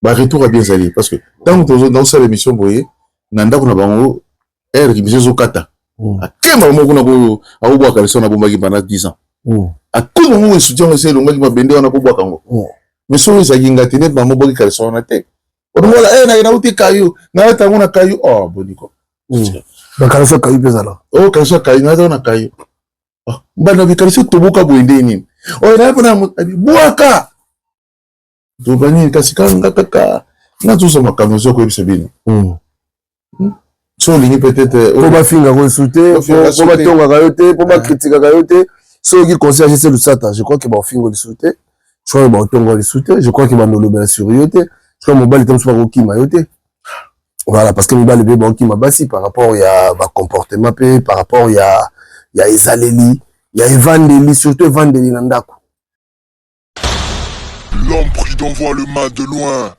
Bah retour à bien aller parce que tant que dans cette émission boye nanda kuna bango air qui biso kata a kemba mo kuna ko a obwa ka sona bomba ki bana 10 ans a tout le monde soutient aussi le ngaki mabende wana ko bwa kango mais so isa ginga tene ba mo boki ka sona te on wala na uti kayu na ta ngona kayu oh boniko ba ka so kayu pezala oh ka so kayu na ta na kayu bana bi ka so tobuka boende ni o na pana buaka to bani kasikanga kaka na tout ça makambo zo ko bisabino so lingi peut-être pour ba finga ko souter pour ba tonga kayote pour ba critiquer kayote so qui conseille c'est le sata je crois que ba finga le souter je crois que ba tonga le souter je crois que ba nolobela sur yote je crois mobile tam pas ko mayote voilà parce que mobile be ba ki mabasi par rapport il y a ba comportement pe par rapport il y a ezaleli il y a evandeli surtout evandeli na ndako. L'homme prudent voit le mal de loin.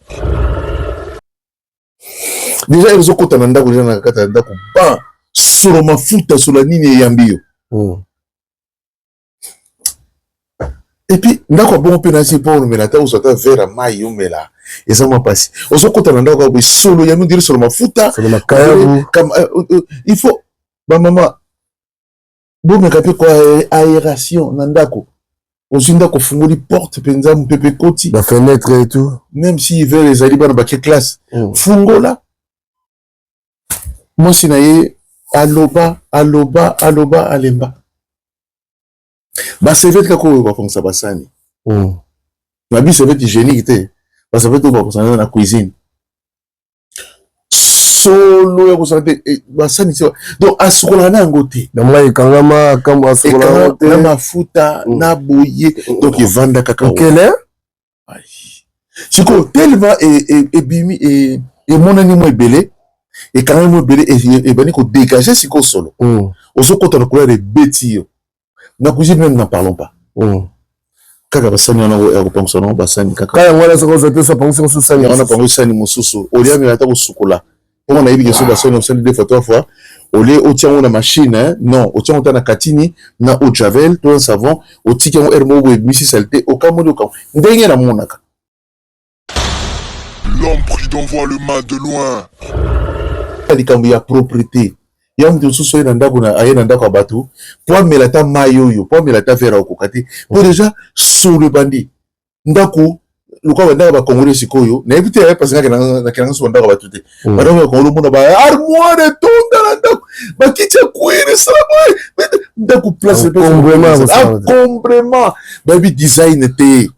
Déjà ils ont côté nanda ko jana kata nda ko ba sur mafuta sur la nini yambio et puis ndako bon penasi pour me la ta usata vera mai umela ezama pasi ozo côté nanda ko solo yami dire sur mafuta sur la kaya comme il faut ba mama bon me capé quoi aération nandako ozinda ko fungoli porte penza mpepe koti la fenêtre et tout même si hiver les ali bana ba classe fungola moi sinaye aloba alemba ba serviette kako ba fonsa basani na bi serviette hygiénique te ba serviette ba fonsa na cuisine solo ya kosante basani donc asukola na ngote na moi kangama comme asukola ngote na mafuta na boye donc evanda kaka quelle siko tellement et bimi et monani mo ebele et quand même belé et bani ko dégager siko solo oso kota na couleur de betio na cuisine même n'en parlons pas kaka basani na ko pension na basani kaka kaya ngwana soko zote so pension so sani on a pas sani mususu olia mi ata ko sukola on a ibi so basani on deux fois trois fois olé o tia na machine non o tia na katini na eau de javel tout un savon o tika mo hermo bo misi saleté o kamoli o kam ndenge na monaka. L'homme prudent voit le mal de loin. likambo ya propriété ya mtu suso ina ndako na ayena ndako abatu po melata mayoyo po melata vera okokati po déjà sur le bandi ndako luka banda ba congolais sikoyo na ebite ya parce que na kana so ndako abatu te bana ba congolais mona ba armoire tonda na ndako ba kicha kuire sala ndako place complètement ba bi design te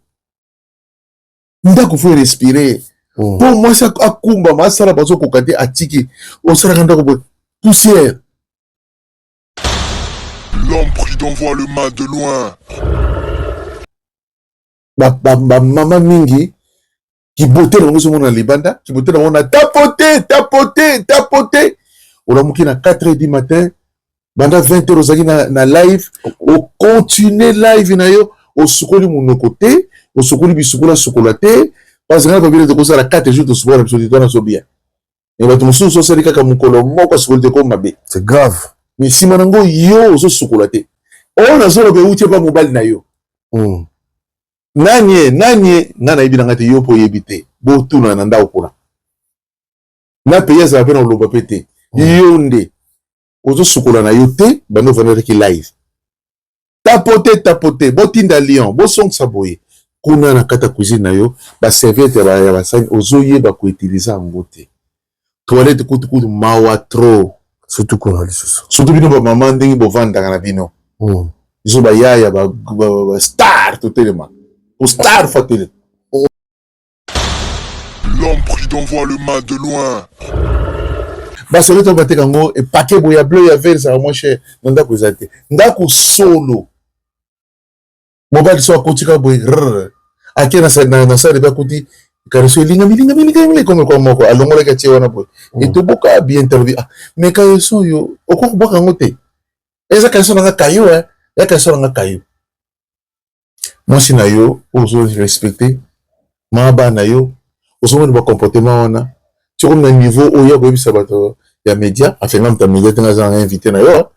ndako faut respirer. Pour moi, ça a kumba, ma sala bazo kokate atiki, on sera rendre comme poussière. L'homme prudent voit le mal de loin. Maman mingi, qui botte dans le monde dans les bandes, qui botte dans le monde, tapoter. On a mouki na 4h du matin, banda 20h ozaki na live, on continue live na yo, on sukoli mon côté, on sukoli bisukola sukolaté. Parce que quand on a 4 jours de sport, on bien. Et bah, tout le monde c'est grave. Mais si manango yo, so sukolaté. On a solo où tu pas mobile na yo. Nanye, nana ibi nangate yo po yebite. Bo tu na nanda okuna. Na paye ça peine on lo pété. Yonde. Ozo sukola na yo te, ba no venir ki live. Tapoter, bo tinda lion, bo song saboye. Kuna na kata cuisine na yo ba serviette ya basani ozoye ba ko utiliser ngote toilette kutu mawa trop surtout kuna lisusu surtout bino ba maman ndingi bo vanda kana bino biso ba yaya ba star to telema o star fatile. L'homme prudent voit le mal de loin. Ba serviette ba tekango e paquet boya bleu ya vert ça moins cher nda ko zate ndako solo mobile so akotika boy akena na sa de bakuti kariso linga comme moko alongola ka tiwana boy et to boka bien interview mais ka so yo okoko boka ngote eza ka so na kayo ya ka so na kayo moi sina yo ozo respecter maba na yo ozo ba comportement wana tu comme na niveau oya ko bisa bato ya média afin même ta média tanga za invité na yo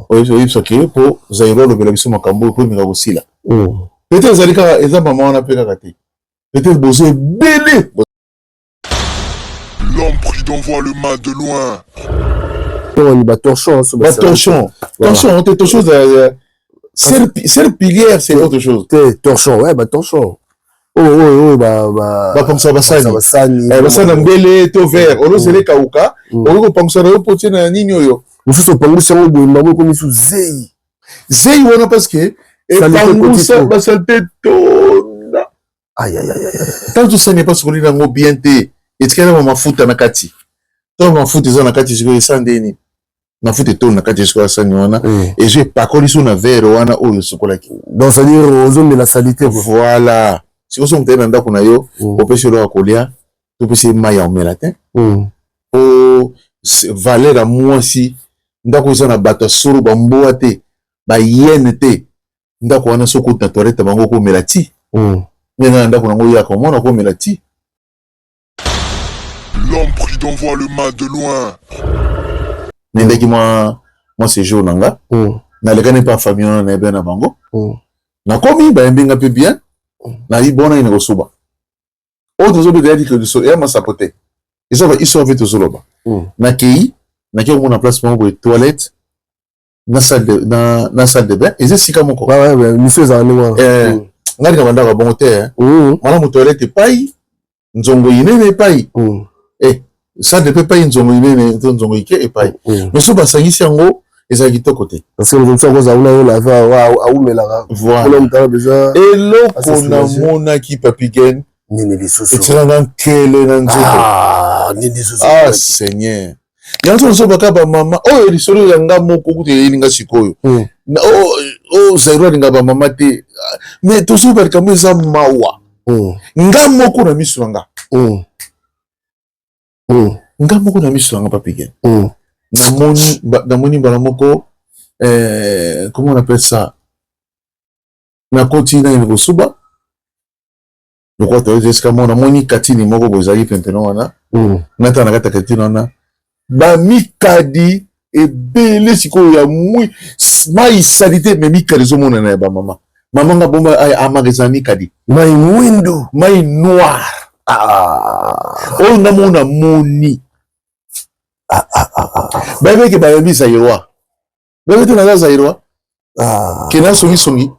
oyo so ke po zairo lo bela biso makambo ko minga kosila peut-être zalika eza maman on a pe kaka te peut-être bozo belé L'homme prudent voit le mal de loin. On y torchon. Torchon. Torchon, c'est autre chose. Serpillière, c'est autre chose. Torchon, ouais, torchon. Oh, pensa basani. Basana mbele, to vert. Olo zele kauka. Olo pensa na yo poti na nini yo. Mususu pangu sango boy, maman comme sous zei. Zei wana parce que pangu sa basalte tona. Aïe. Tant que ça n'est pas sur l'île ngo bien té. Et tikana mafuta na kati. To mafuta za na kati siko esandeni. Mafuta to na kati siko asani wana. Et je pas collé sur na verre wana oyo sokolaki. Donc ça dire aux hommes de la saleté. Voilà. Si vous êtes dans ndako na yo, opeshe lo akolia, to pese maya o melatin. O valeur à moi si ndako za na bato suru bamboa te, ba yene te. Ndako wana soko ta toilette bango ko melati. Nena ndako nango ya ko mona ko melati. L'homme prudent voit le mal de loin. Nendaki moi c'est jour nanga. Na lekane pa famille na ebe na bango. Na komi ba mbenga pe bien. Na ibona ina kosuba. Autre zobe de dire que so ya masapote. Ils sont avec tozoloba. Na kei, na kei mon place pour les toilettes. Na salle de bain, et c'est sika moko. Ouais, monsieur za ndwa. Ngari ka banda ka bon hotel. Mala mo toilette pai. Nzongo inene pai. Salle de bain pai nzongo inene, nzongo ike epai. Mais so basangisi yango eza kitoko te. Parce que nous sommes za una yo la va au melaka. Voilà. Déjà. Et loko na mona ki papigen. Nini lisusu. Et c'est dans quel nzoto. Nini lisusu. Ah Seigneur. Yanzo nso baka ba mama. Oh lisolo yanga moko kuti elinga sikoyo. Na zairo linga ba mama te. Mais tozo barka mweza mawa. Nga moko na misu nga. Nga moko na misu nga papigen. Namoni bala moko comment on appelle ça? Na continue na kosuba. Je crois que jusqu'à mon amoni katini moko bozali penteno wana. Nata na kata katini wana. Ba mikadi e bele siko ya mui mai salite me mikadi zo mona na ba mama. Mama nga bomba ay amageza mikadi. Mai window, mai noir. Oh na mona moni. Bebe ke ba yebi zairwa. Bebe te na zairwa. Kena songi.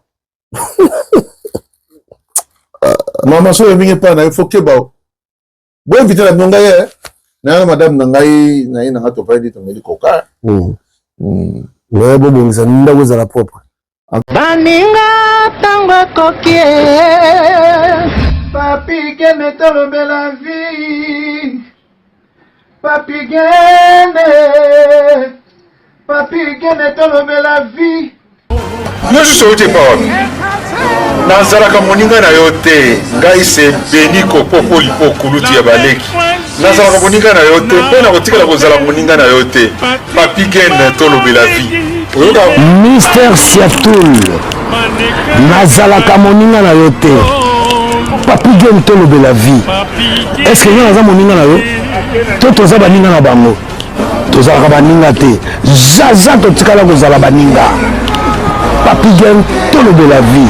Mama so yeminge pa na foke bao. Bo inviter la nyonga ye. Na madame nangai na ina ngato pa ndi tomeli koka. Ouais bon ça nda ko za la propre. Baninga tango kokie. Papi ke metolo bela vie. Papi ke metolo bela vie. Moi je suis pas. Nazalaka moninga na yo te ngai se beni kopopo lipo kulutu ya baleki nazalaka moninga na yo te mpe na kotikala kozala moninga na yo te papi gen tolobela vie Mister Siatul nazalaka moninga na yo te papi gen tolobela vie est-ce que yo naza moninga na yo to toza baninga na bango tozalaka baninga te jaza totikala kozala baninga papi gen tolobela vie.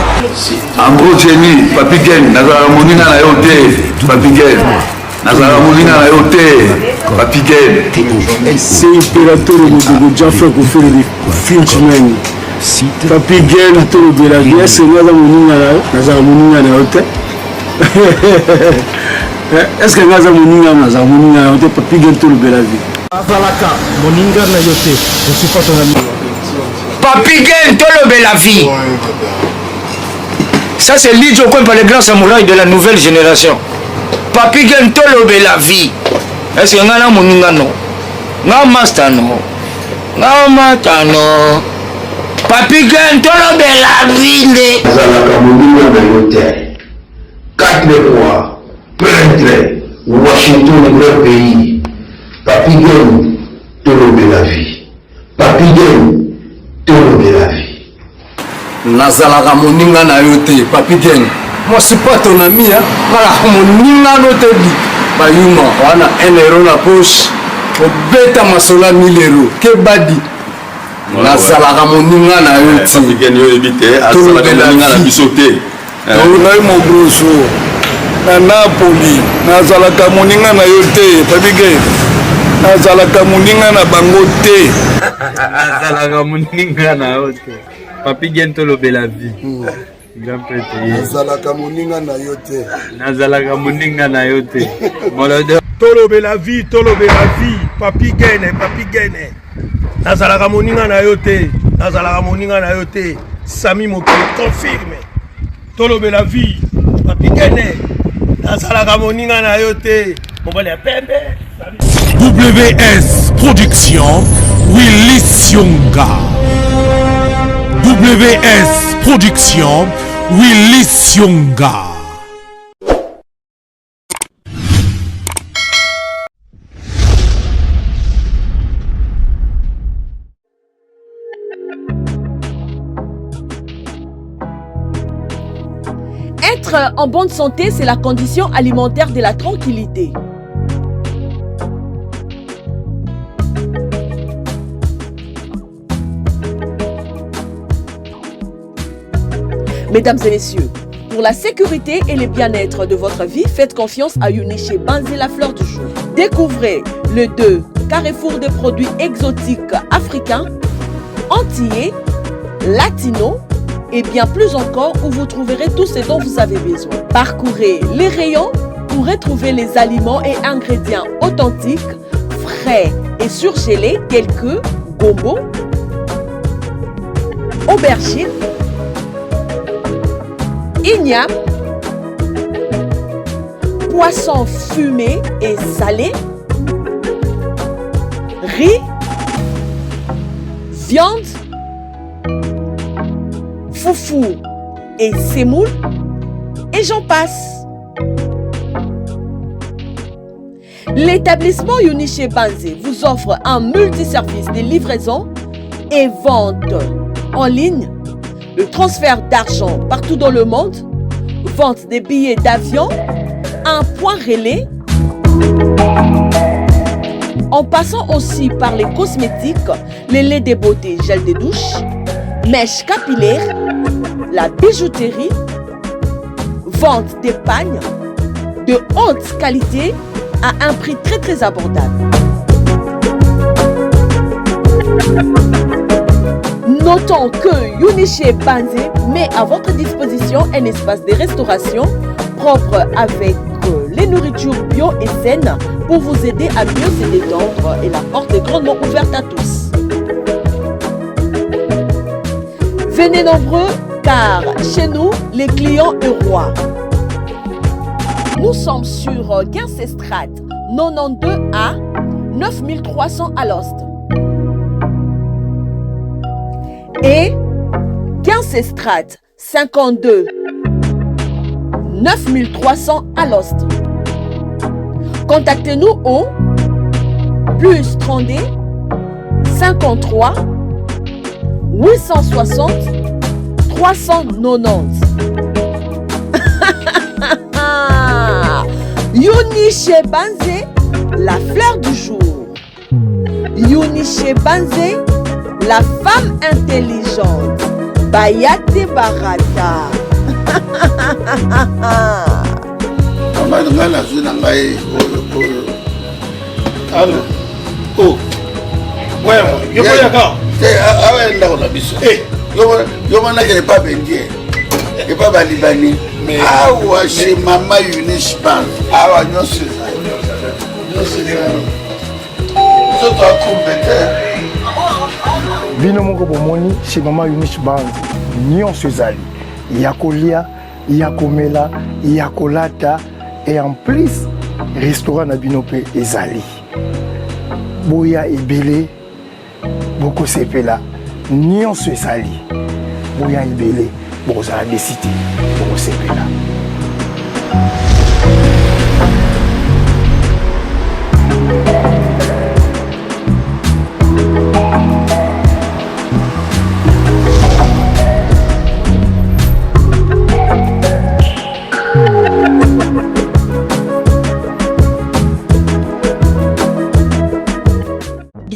En gros, Jenny, Papi Gen, nazala moninga na yo te, Papi Gen. Nazala moninga na yo te, Papi Gen. C'est impérateur de Jaffa qui fait des Frenchman. Papi Gen, tout le la vie, c'est nazala moninga na yo te. Est-ce que nazala moninga na yo te, Papi Gen, tout le la vie. Nazalaka moninga na yo te, je suis pas ton ami. Papi Gen, tolobe la vie. Ça c'est Lidjo Kwempa, le grand samouraï de la nouvelle génération. Papi Gen, tolobe la vie. Est-ce que ngana moninga no? Nga master no. Nga mata no. Papi Gen, tolobe la vie. Nazalaka moninga na yo te. 4 fois, peintre, Washington, le grand pays. Papi Gen, tolobe la vie. Papi Gen, tolobe la vie. Nazalaka moninga na yo te, Papi Gen. Moi c'est pas ton ami hein. Voilà, moninga no te bi. Bayuma, wana 1 euro na poche. Obeta masola 1000 euros. Ke badi. Nazalaka moninga na yo te. Papi Gen yo ebite, azalaka moninga na biso te. Tolobe mo broso. na Napoli nazalaka moninga na yo te Papi Gen nazalaka moninga na bango te azalaka moninga na yo te Papi Gen tolobela vie grand prêtre nazalaka moninga na yo te nazalaka moninga na yo te tolobela vie Papi Gen nazalaka moninga na yo te nazalaka moninga na yo te Sami Mokili confirme tolobela vie Papi Gen nazalaka moninga na yo te mobali ya pembe WS Production Willy Sionga. WS Production Willy Sionga. Être en bonne santé, c'est la condition alimentaire de la tranquillité. Mesdames et messieurs, pour la sécurité et le bien-être de votre vie, faites confiance à Yuniché Banzé, la fleur du jour. Découvrez le 2 carrefour de produits exotiques africains, antillais, latinos et bien plus encore où vous trouverez tout ce dont vous avez besoin. Parcourez les rayons pour retrouver les aliments et ingrédients authentiques, frais et surgelés tels que gombo, aubergine, igname, poisson fumé et salé, riz, viande, foufou et semoule, et j'en passe. L'établissement Yuniché Banzé vous offre un multiservice de livraison et vente en ligne, le transfert d'argent partout dans le monde, vente des billets d'avion, un point relais, en passant aussi par les cosmétiques, les laits de beauté, gel de douche, mèches capillaires, la bijouterie, vente des pagnes de haute qualité à un prix très abordable. Notons que Yuniché Banzé met à votre disposition un espace de restauration propre avec les nourritures bio et saines pour vous aider à mieux se détendre et la porte est grandement ouverte à tous. Venez nombreux car chez nous, les clients est roi. Nous sommes sur 15 Estrade 92A 9300 à l'Ost. Et 15 Estrade 52 9300 à l'Ost. Contactez-nous au plus 32 53 860 390. Yuniché Banzé, la fleur du jour. Yuniché Banzé, la femme intelligente. Bayate Barata. Awa chez Mama Yuniché Banzé. Awa nyonso bino moko bomoni chez Mama Yuniché Banzé nyonso ezali ya kolia ya komela ya kolata et en plus restaurant na bino pe ezali boya ebele bokosepela nyonso ezali boya ebele bokozala desite bokosepela.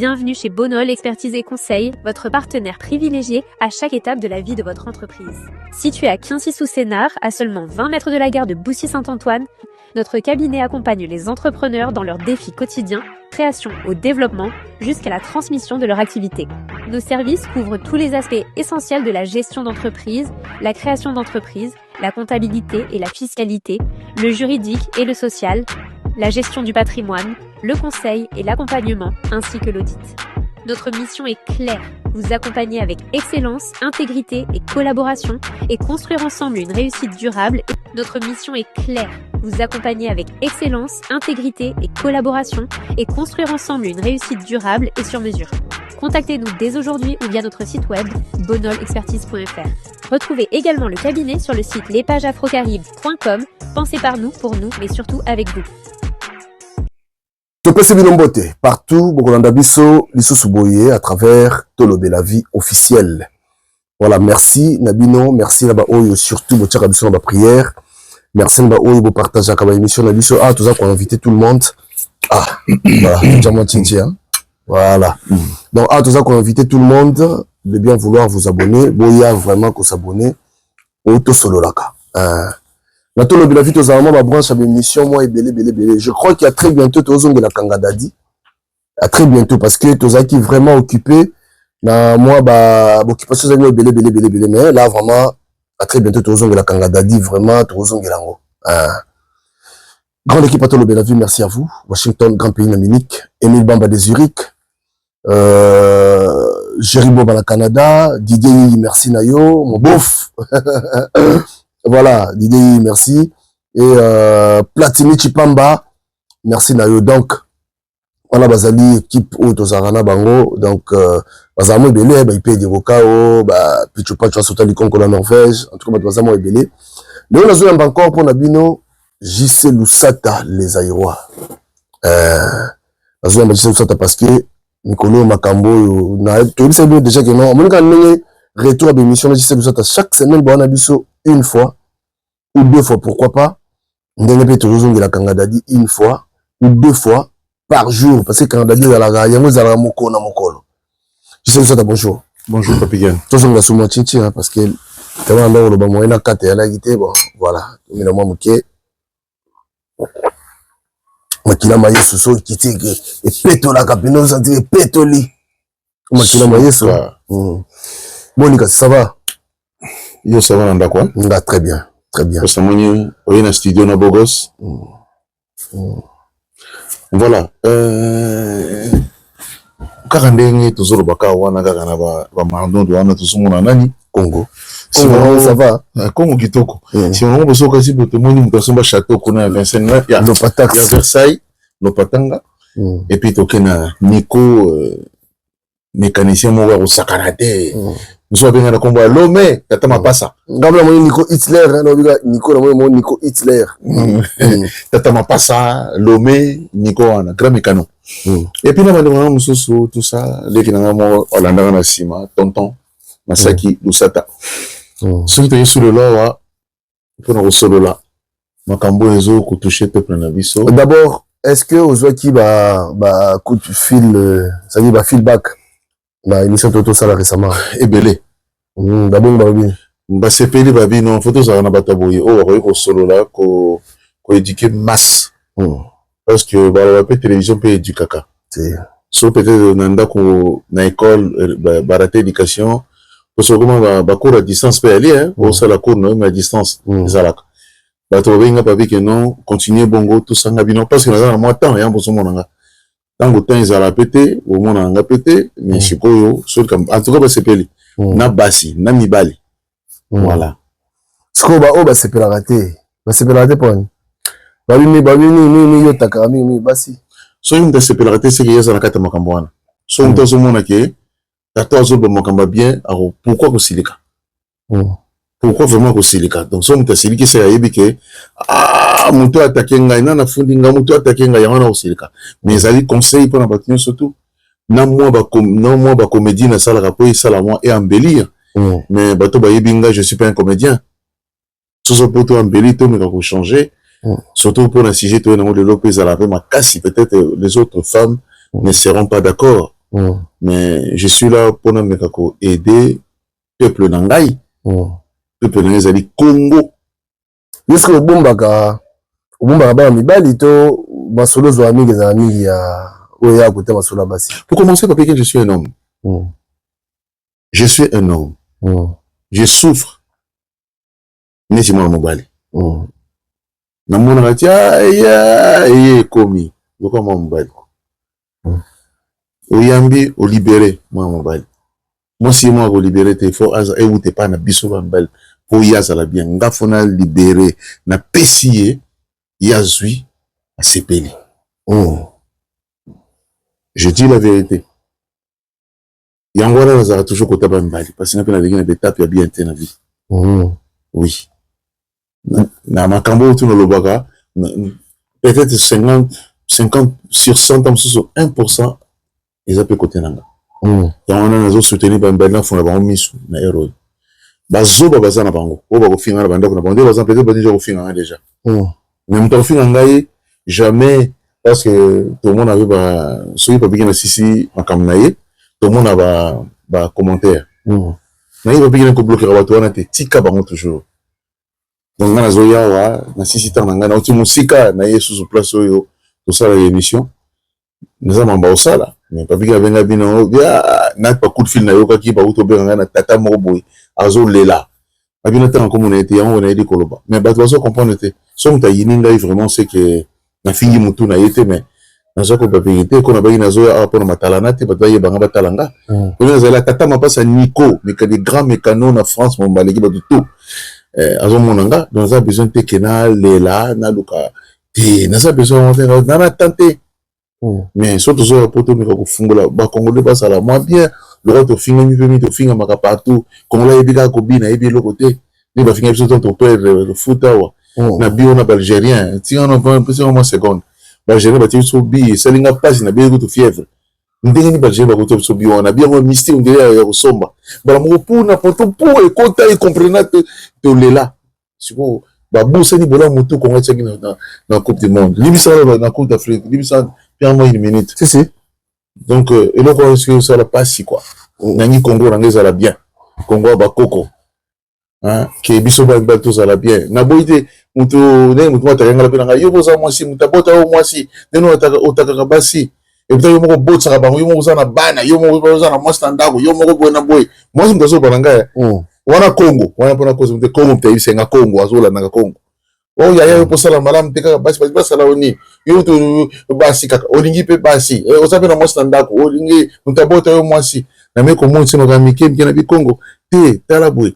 Bienvenue chez Bonol Expertise et Conseil, votre partenaire privilégié à chaque étape de la vie de votre entreprise. Situé à Quincy-sous-Sénart, à seulement 20 mètres de la gare de Boussy-Saint-Antoine, notre cabinet accompagne les entrepreneurs dans leurs défis quotidiens, création au développement, jusqu'à la transmission de leur activité. Nos services couvrent tous les aspects essentiels de la gestion d'entreprise, la création d'entreprise, la comptabilité et la fiscalité, le juridique et le social, la gestion du patrimoine, le conseil et l'accompagnement, ainsi que l'audit. Notre mission est claire, vous accompagner avec excellence, intégrité et collaboration et construire ensemble une réussite durable. Notre mission est claire, vous accompagner avec excellence, intégrité et collaboration et construire ensemble une réussite durable et sur mesure. Contactez-nous dès aujourd'hui ou via notre site web bonolexpertise.fr. Retrouvez également le cabinet sur le site lespagesafrocaribe.com. Pensez par nous, pour nous, mais surtout avec vous. Topese Binombote, partout, Bokolanda Biso, Lisso Souboye, à travers Tolobe la vie officielle. Voilà, merci Nabino, merci Naba Oyo, surtout Botiaka Biso Naba prière. Merci Naba Oyo, Bo partage à Kaba émission Nabiso. Ah, tout ça qu'on a invité tout le monde. Ah, voilà, Diamant Tinti, hein. Voilà. Donc, ah, tout ça qu'on a invité tout le monde, de bien vouloir vous abonner. Boya, vraiment, qu'on s'abonne. Auto Solo Laka. La Tolobe la vie, tous ma branche à l'émission, moi, et belé. Je crois qu'il y a très bientôt, tous de la Kangadadi. À très bientôt, parce que tous qui vraiment occupé, na moi, occupation de belé. Mais là, vraiment, à très bientôt, tous de la Kangadadi, vraiment, tous de l'ango. Grande équipe à Tolobe la vie, merci à vous. Washington, grand pays d'Amérique. Émile Bamba de Zurich. Jerry Bob à la Canada. Didier, merci Nayo. Mon bouf. Voilà, Didier, merci. Et Platini Chipamba, merci Nayo. Donc, voilà, Bazali, équipe Otosarana Bango. Donc, Bazamo Ebele, il paye des Rokao, Pichupa, tu vas sauter les concours de la Norvège. En tout cas, Bazamo Ebele. Léon Nazo Yamba encore pour Nabino, JC Lusata, les Aïrois. Nazo Yamba JC Lusata parce que Nicolo Makambo, tu sais déjà que non, on a retour à l'émission de JC Lusata chaque semaine, bon, on a une fois ou deux fois, pourquoi pas. On a toujours la Kangadadi une fois ou deux fois par jour, parce que Kangadadi est à la Yango Zara Moko na Mokolo. Je sais que ça bonjour. Bonjour, Papigane. Tous on va sous mon tchinchi, parce que tellement là, on va moyen à 4 et à la guitare, bon, voilà. Mais moi, Mouké. Makila Maye Soso, qui dit que, et péto la capino, ça dit, pétoli. Makila Maye Soso. Monica, ça va? Yo, ça va, Nanda quoi? Nanda, très bien, très bien. Parce que moi, on est dans le studio, na Bogos. Voilà. Karandenge, toujours le baka, wana, karana, mardon, wana, tout ce monde en ani. Congo. Congo, ça va? Congo, Kitoko. Si on a besoin de si pour te montrer, nous avons château qu'on a à Vincennes, il y a Versailles, Lopatanga, et puis Tokena, Nico, mécanicien, moi, au Sakarate. Nous sommes bien à la combat. L'homme, t'as ma pas ça. D'abord, Nico Hitler, Nico Hitler. T'as ma pas ça, l'homme, Nico, grand mécano. Et puis, nous avons tout ça, les qui n'ont pas la Sima, tonton, Masaki, Lusata. Ceux qui sont sur le lot, pour nous solo là. Makambo et zo, qui touché peuple nabiso. D'abord, est-ce que aux autres qui coup de fil, ça dit, feedback? La émission Toto Sala récemment. Ebele. D'abord, c'est payé, babi, non, photo ça, on a bataboyé. Au solo là, qu'on éduquer masse. Parce que, la télévision peut éduquer caca. Sauf peut-être, nanda, qu'on, na école, rater éducation. Parce que, comment, cours à distance peut aller, hein. Pour ça, la cour, non, mais à distance. Zalak. Bataboyé, pas que non, continuer bongo, tout ça, non, parce que, là, moi, temps, hein, pour ce moment, tant que temps ils allaient péter, au moins on a pété, mais je sais pas, en tout cas, c'est peli. Na basi, na mibali. Voilà. Ce qu'on va, c'est la raté. C'est la raté pour nous. Yo takarami, basi. So, une de ces pénalités, c'est qu'il y a un cas de Makambouana. So, une de ces gens qui t'as zo Makamba bien, alors pourquoi que silika? Pourquoi vraiment que silika? Donc, so, muta siliki, c'est aïe, que, muto attaqué ngaïna, na fundi nga, muto attaqué ngaïna, au silika. Mais ils allaient conseiller pour la bâtiment surtout. Non, moi, comédie, na salle rapport, ça, la moi, et embellir. Mais, bato, binga, je suis pas un comédien. So, pour toi, embellir, tout, mais quand vous changez, surtout pour un sujet, tout le monde de l'opé, à la ma casse, peut-être les autres femmes ne seront pas d'accord. Mais je suis là pour aider peuple nangai. Peuple nangai zali Congo. Est-ce que obombaka ba mibali to basolo zo mingi za mingi ya oya côté basolo basi. Pour commencer, Papi Gen, je suis un homme. Je suis un homme. Je souffre. Mais c'est moi mobali. Na mona katia ya komi. Pourquoi moi mobali? Oyambi o libéré moi mobali. Moi si moi o libéré te faut et ou te pas na biso mobali. Pour yazala bien ngafona libéré na pesier yazui a sepeli. Je dis la vérité. Yangwala nazara toujours kota ba mbali parce que na pena vingine betape ya bien te na vie. Oui. Na makambo tu no lobaka peut-être 50 sur 100 ans sur 1% ils appellent côté nanga. Yangwana nazo soutenir ba mbali na fona ba misu na héros. Bazoba bazana bango o ba ko finga na bandako na bango bazana peut-être ba déjà ko finga déjà. Même temps finga ngai jamais parce que tout le monde avait ba soyi Papi Gen na sisi makam na ye tout le monde a ba commentaire. Na ye Papi Gen ko bloquer ba to na te tika bango toujours. Donc na zoya wa na sisi ta na ngana oti musika na ye sous place oyo to sala émission. Nous mamba osala mais Papi Gen venga bino ya na pas coup de fil na yo ka ki ba uto benga na tata mo boy azo lela. Abina ta comme on a été on a dit koloba. Mais ba to so comprendre te. So mta yininga vraiment c'est que na fingi mutu na yete mais nazo ko Papi Gen te ko na ba ina zo ya pour matalana te ba ye banga batalanga. Ko na zala tata ma passe Nico mais que des grands mécanos na France mon balegi ba tout. Azo monanga donc ça besoin te kena lela na luka te na ça besoin na tenter. Mais surtout sur la poto mais ko fungola ba congolais ba sala moi bien le retour finga mi vemi to finga maka partout congolais ebika ko bina ebi le côté ni ba finga biso to le foot wa na bio na algérien ti on va un peu moins seconde ba algérien ba ti so bi selinga passe na bio to fièvre ndenge ni ba algérien ba ko so bio na bio mystique ndenge ya ko somba ba mo pour na poto pour et kota et comprendre to lela siko ba bosse ni bola moto ko ngati na coupe du monde libisa na coupe d'Afrique libisa moi une minute. Si. Donc, et là, quoi, ça la passe, quoi. Nangi Congo, nangi, ça la bien. Congo, ba Coco. Hein, qui est biso, ba tout ça la bien. Na boite, mutu, ne, mutu, ma tarenga la penanga, yo, boza, moi, si, muta, bota, moi, si, neno, otaka, basi. Et puis, yo, moko, bot, ça, ba, yo, moko, za, na bana, yo, moko, za, na, moi, standago, yo, moko, boy, na, boy. Moi, si, mutaso, bananga, wana Congo, wana, pona, cause, mute, Congo, mute, senga Congo, azola, nanga Congo. Oh ya pour ça la madame teka basi la oni yo to basi kaka olingi pe basi o sape na mwasi ndako olingi mutabota yo mwasi na me ko monsi no kamike mkena bi Congo te talaboy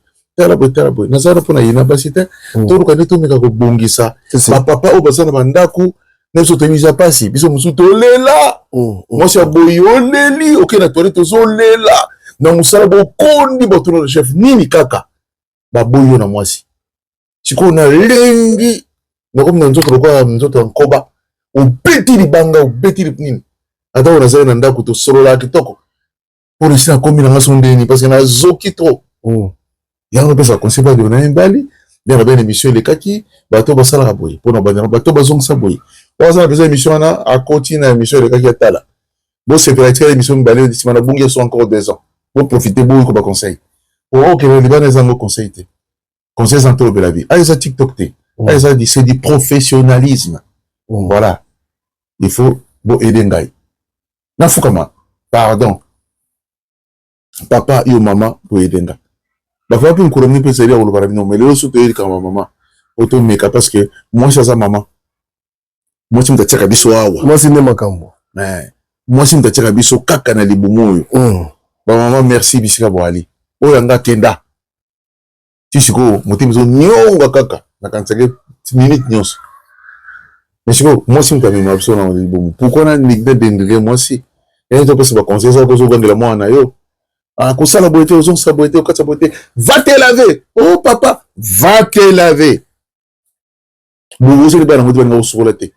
na zara pona yina basi te to ruka neto meka ko bongisa ba papa o basana bandako na so tenisa pasi biso musu to lela mwasi aboyi oleli okena toilet zo lela na musala bo kondi botono chef nini kaka ba boyo na mwasi siko na lengi na comme na nzoto kwa nzoto nkoba ubeti libanga ubeti nini ata ona zana ndako to solo la kitoko pour essayer à combiner na sondeni parce que na zoki trop ya on peut ça conseil pas de na mbali bien la émission les kaki bato basala raboy pour na bato bazong sa boy on a besoin émission na à continuer émission les kaki atala bon c'est que la émission mbali si mana bungi sont encore 2 ans pour profiter beaucoup comme conseil pour que les libanais zango conseil conseil santé de la vie. Ah, ça TikTok te. Ah, ça c'est du professionnalisme. Voilà. Il faut aider ngai. Na fukama. Pardon. Papa et maman pour aider ngai. La fois que nous courons peut servir au parabino, mais le sous te comme maman. Auto meka parce que moi ça maman. Moi si m'tachaka biso awa. Moi c'est makambo. Mais moi si m'tachaka biso kaka na libumu. Ba maman merci bisika boali. Oyanga kenda. Tisiko motizo nyonga kaka na kansake minute nyonso mais siko moi si mtami mabso na libumu pourquoi na nigde dendele moi si et to pesa ba conseil ça ko zo gandela moi na yo ah ko sala boité ozon sa boité okatsa boité va te laver oh papa va te laver vous vous ba na moto nga sur la tête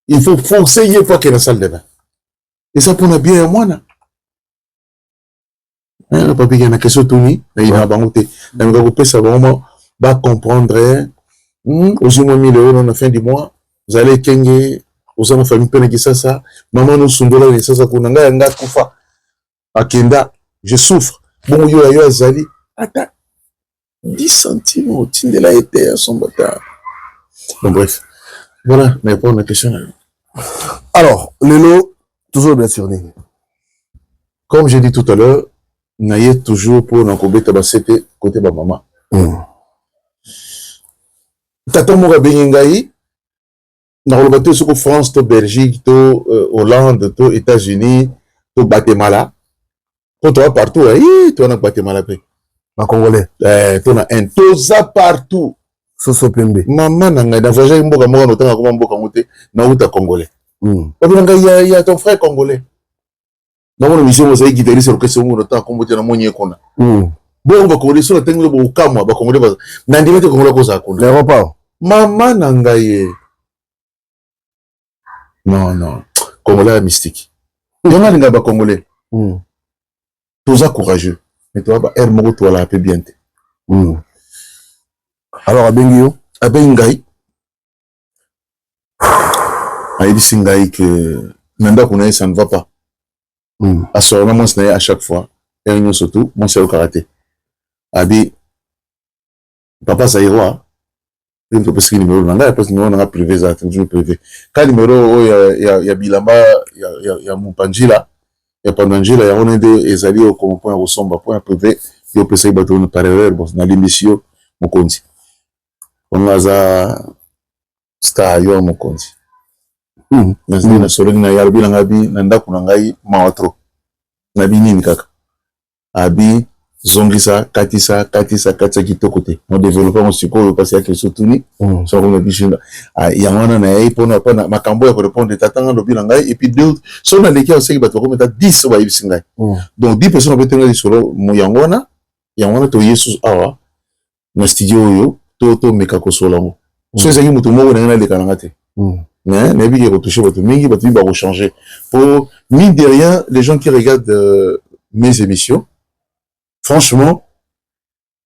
il faut forcer y fois que la salle de bain et ça pour na bien moi na Papi Gen na question tuni na ina bango te na nga ko pesa vraiment ba comprendre aujourd'hui 1000 € na fin du mois vous allez kenge aux enfants famille pena qui ça maman nous sundola ni ça ko nga kufa Akenda, je souffre. Bon, yo azali. Attends. 10 centimes, tu l'as été à son bâtard. Bon, bref. Voilà, mais pour ma question. Alors, Lelo, toujours bien sûr. Comme j'ai dit tout à l'heure, naïe toujours pour n'encober tabasete côté de maman. Tata Moura Benyengaï, dans le bateau sur France, to Belgique, to Hollande, to États-Unis, to Guatemala. Quand tu vas partout, tu vas dans Guatemala. En Congolais. Tu as un toza partout. Soso Pembe. Maman, n'a voyagé mboka mboka notant comme mboka moté, na uta Congolais. Il y a ton frère Congolais. Dans mon émission, vous avez guidé sur le question de temps comme vous êtes dans mon yékona. Bon, on va commencer sur le thème de Bokama, va commencer. N'andimete comme la cause à quoi. Les repas. Maman nangaye. Non. Congolais mystique. Yonga n'inga ba Congolais. Toza courageux. Mais toi, ba er moko toi la peu bien. Alors, Abengio? Abengai. Aïdi Singaï que Nanda Kunaï, ça ne va pas. À ce moment, moi, à chaque fois, et surtout, mon c'est le karaté. Abi, papa, ça ira. Il faut parce que numéro, Nanda, parce que numéro, on a privé, ça, toujours privé. Quand numéro, il y a Bilamba, il y a Moupanji là, il y a Pandanji là, il y a on est des alliés au point au sombre, point privé, il y a aussi des bâtons par erreur, bon, dans l'émission, mon compte. On a ça, star, yo, mon compte. Na solo na yarbi na ngabi na ndaku na ngai mawatro nabi nini kaka abi zongisa katisa kitoko te on développer mon sikoyo parce que surtout ni so ko bishinda yangwana na yai pona makambo ya ko répondre tatanga lobi na ngai et puis deux so na leki aussi bato ko meta 10 ba ibisinga donc 10 personnes betenga li solo mo yangwana to yesus awa na studio yo to meka ko solo ngo so ezaki mutu moko na ngana lekana ngate mais bien retoucher votre mingi votre vie va changer pour mine de rien les gens qui regardent mes émissions franchement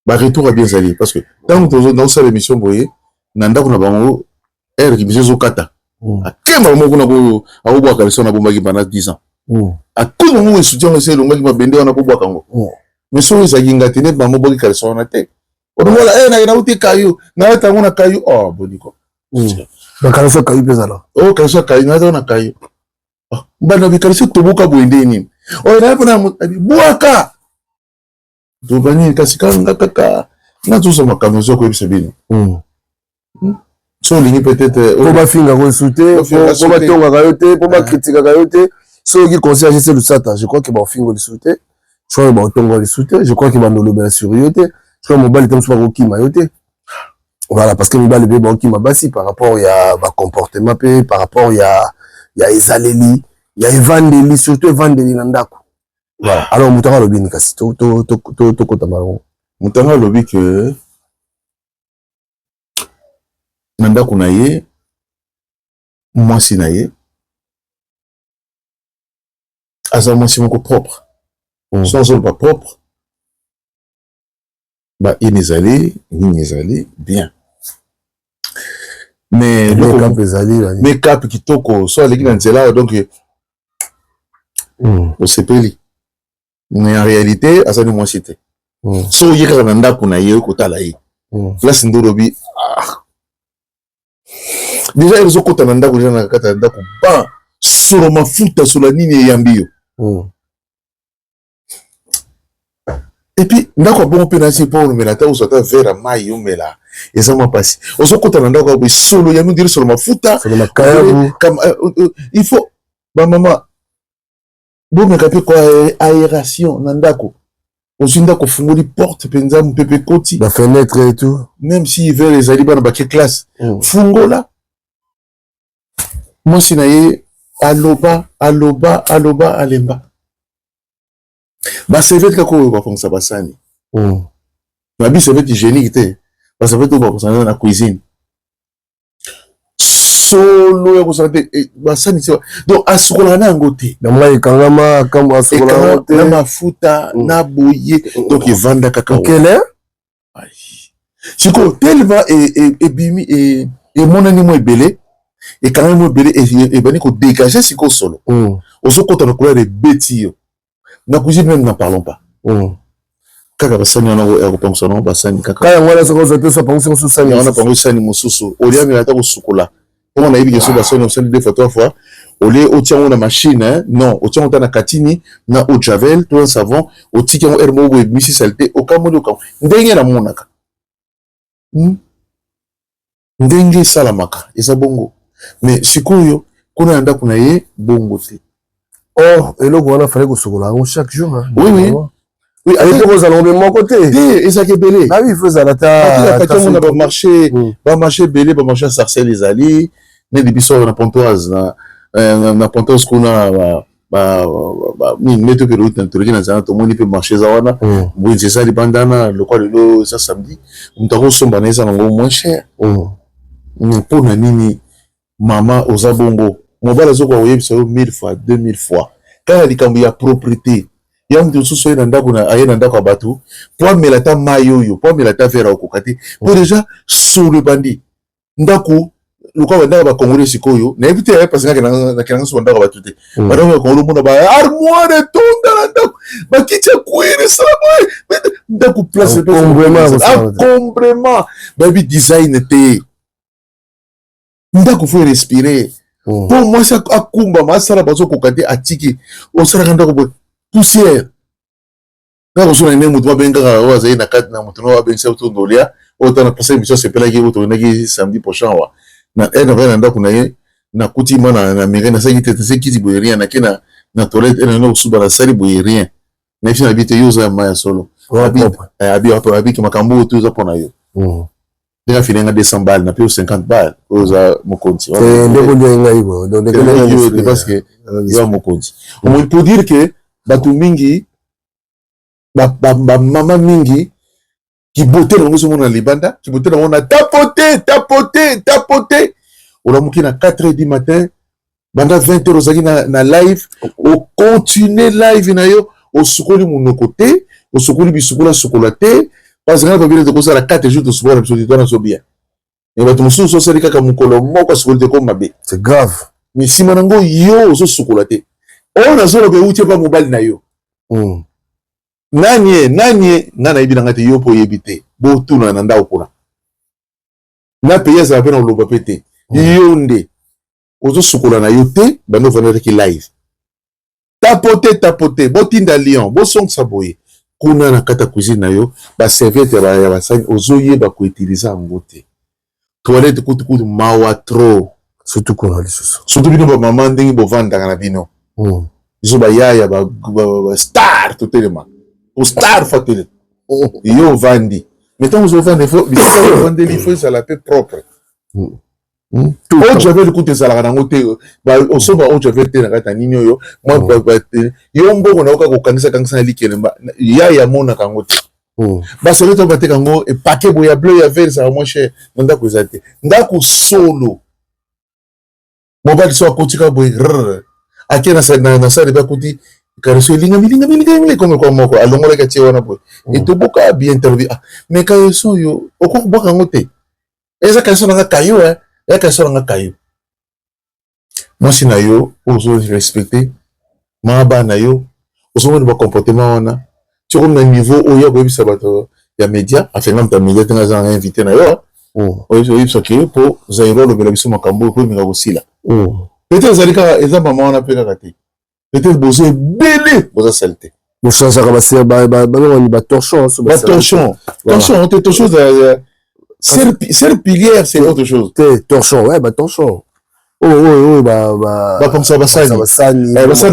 bah retour à bien aller parce que tant que dans cette émission vous voyez nanda kuna bango er qui biso kata a kemba mo kuna ko a obwa ka lesona bomba ki bana 10 ans a tout le monde soutient c'est le ngaki mabende ona ko bwa kango mais so za ginga tene ba mo boki ka lesona te on voit na uti kayu na ta ngona kayu oh boniko donc quand ça kayu pesa là oh quand ça kayu na na kayu bana bi kalisi tobuka boende ni oh na pona buaka dobani kasi kanga kaka na tuso makanozo ko ebisebino so lingi peut-être pour ba finga ko souter pour ba tonga kayote pour ba critiquer kayote so qui conseille c'est le sata je crois que ba finga le souter je crois que ba tonga le souter je crois que ba nolobela sur yote je crois mobile tem so ba ko kima yote. Voilà, parce que nous avons le bébé qui m'a bassi par rapport à comportement, par rapport à Ezaleli, il y a Evandeli, surtout Evandeli Nandaku. Voilà. Alors, Moutara Lobi Nikasi, to Kotamaro. Moutara Lobi que Nandaku Naye, moi si Naye, Asa moi si mon propre. Sans zone pas propre, bah, il n'est allé, bien. Mais les cap qui toko soit les là donc au CPL mais en réalité à ça de moi cité so yeka nanda kuna yeko kotala yi là sindorobi déjà ils ont kota nanda kuna na kata nanda ko ba sur mafuta sur la nini yambio et puis ndako bon penasi pour le melata ou soit vers mayo mela et ça m'a passé on kota ndako ko solo ya dire sur mafuta comme il faut ba maman bon me capé quoi aération ndako ozinda ko fungoli porte penza mpepe koti la fenêtre et tout même si hiver les aliba na baké classe fungola moi sinaye aloba alemba bah c'est vrai que quoi va comme ça basani ma vie c'est vrai hygiénique té bah ça fait tout pour ça dans la cuisine solo ya kusante basani c'est donc asukola na ngote na moi kangama kama asukola ngote na mafuta na boye donc il vend cacao quel est siko tellement et bimi et mon animal belé et quand même belé et bani ko dégager siko solo oso kota na couleur de bétio Na cuisine même n'en parlons pas. Kaka basani wana ko pension non basani kaka. Kaya wala soko zote so pension so sani. On a pension sani mususu. Olia mi ata ko sukola. Comment on a eu so basani on s'est deux fois trois fois. Olia o tia na machine hein? Non, o tia on na katini na eau de javel, tout un savon, o tika on hermo we misi saleté o kamoli o kam. Ndenge na monaka. Ndenge salamaka eza bongo. Mais sikoyo kuna anda kuna ye bongo te. Oh, et là, on a fallu qu'on se roule chaque jour. Hein. Oui. Oui, avec les allons de mon côté. Et ça qui est belé. Ah oui, il faisait la taille. On va marcher belé, va marcher à Sarcelles les alliés. Né depuis ça, on a pontoise. Na pontoise qu'on a, mettre que route introduit dans un tout le monde peut marcher ça wana. Oui, c'est ça, les bandanas, le quoi le ça samedi. On t'a reçu banane ça n'en moins cher. Pour nani maman aux abongo. Mon bas les autres voyaient ça 1000 fois, 2000 fois. Quand il y a propriété, il y a un de ceux qui ont un kwa batu, pour me la ta mayo, pour me la ta vera au kokati, pour déjà sous le bandit. Ndaku, le quoi venda ba congolais sikoyo, n'évitez parce que na kana so venda ba batu. Madame congolais mona ba armoire de tonda ndaku, ba kitcha kuire ça moi. Ndaku place de complément, baby design té. Ndaku faut respirer. Pour moi ça akumba masala bazo kokate atiki osala kanda ko poussière na ko sona nemu to benga wa zai na kat na mutuno wa ben sa to dolia o ta na passer mission c'est pela ki to na ki samedi prochain wa na ena va nda kuna ye na kuti mana na mire na saki tete seki ti boyeria na kena na toilette ena no suba na sali boyeria na fina bite yoza maya solo abi ki makambo to za pona yo déjà fini à 200 balles, n'a plus 50 balles, aux mon compte. C'est parce que il y a mon compte. On peut dire que Batu Mingi, maman Mingi, qui bottait dans le monde en Libanda, qui bottait dans le monde tapoté. On a mouki à 4h du matin, pendant 20h na live, on continue live na yo, au sukoli mon côté, au sukoli bisukula sukolaté. Parce que quand on a posé la 4 jours de sport, on a bien. Et bah, tout le monde se dit que mon colombo, parce que comme ma bé. C'est grave. Mais si manango yo, so sukolaté. On a zolo be outie pas mobile na yo. Nanye, nana ibi nangate yo po yebite. Bo tout na nanda okona. Na paye ça appelle on loba pété. Yonde. Ozo sukola na yo te, ba no venir ki live. Tapoté, bo tinda lion, bo song saboye. Kuna na kata cuisine na yo ba serviette ya basani ozoye ba ko utiliser ngote toilette kutu mawa trop surtout qu'on a les choses surtout bino ba maman ndingi bo vanda kana bino iso ba yaya ba star to telema o star fatele yo vandi mettons vous vendre faut vendre il faut ça la paix propre oh j'avais le côté ça la rango te ba osoba oh j'avais te na kata ninyo yo moi ba yo mboko na ko kanisa kanisa likelemba ya mona kango te ba c'est le temps bateka ngo e paquet boya bleu ya vert ça moins cher nda ko zate nda ko solo mobile so akotika boy akena sa na sa de ba kuti kariso linga comme quoi moko alongola ka tiwana boy et to boka bien interview mais quand so yo oko boka ngote eza kariso na kayo ya kariso na kayo moi si na yo ozo respecter maba na yo ozo mo ba comportement wana tu comme na niveau oyo ko bisa bato ya média afin même ta média tanga za invité na yo oyo so que pour zairo le bela biso makambo ko minga kosila peut-être zalika eza mama wana pe kaka te peut-être bozo belé bozo saleté mo change ka baser ba torchon autre chose serpillière c'est autre chose torchon ouais ba torchon ba pensa basani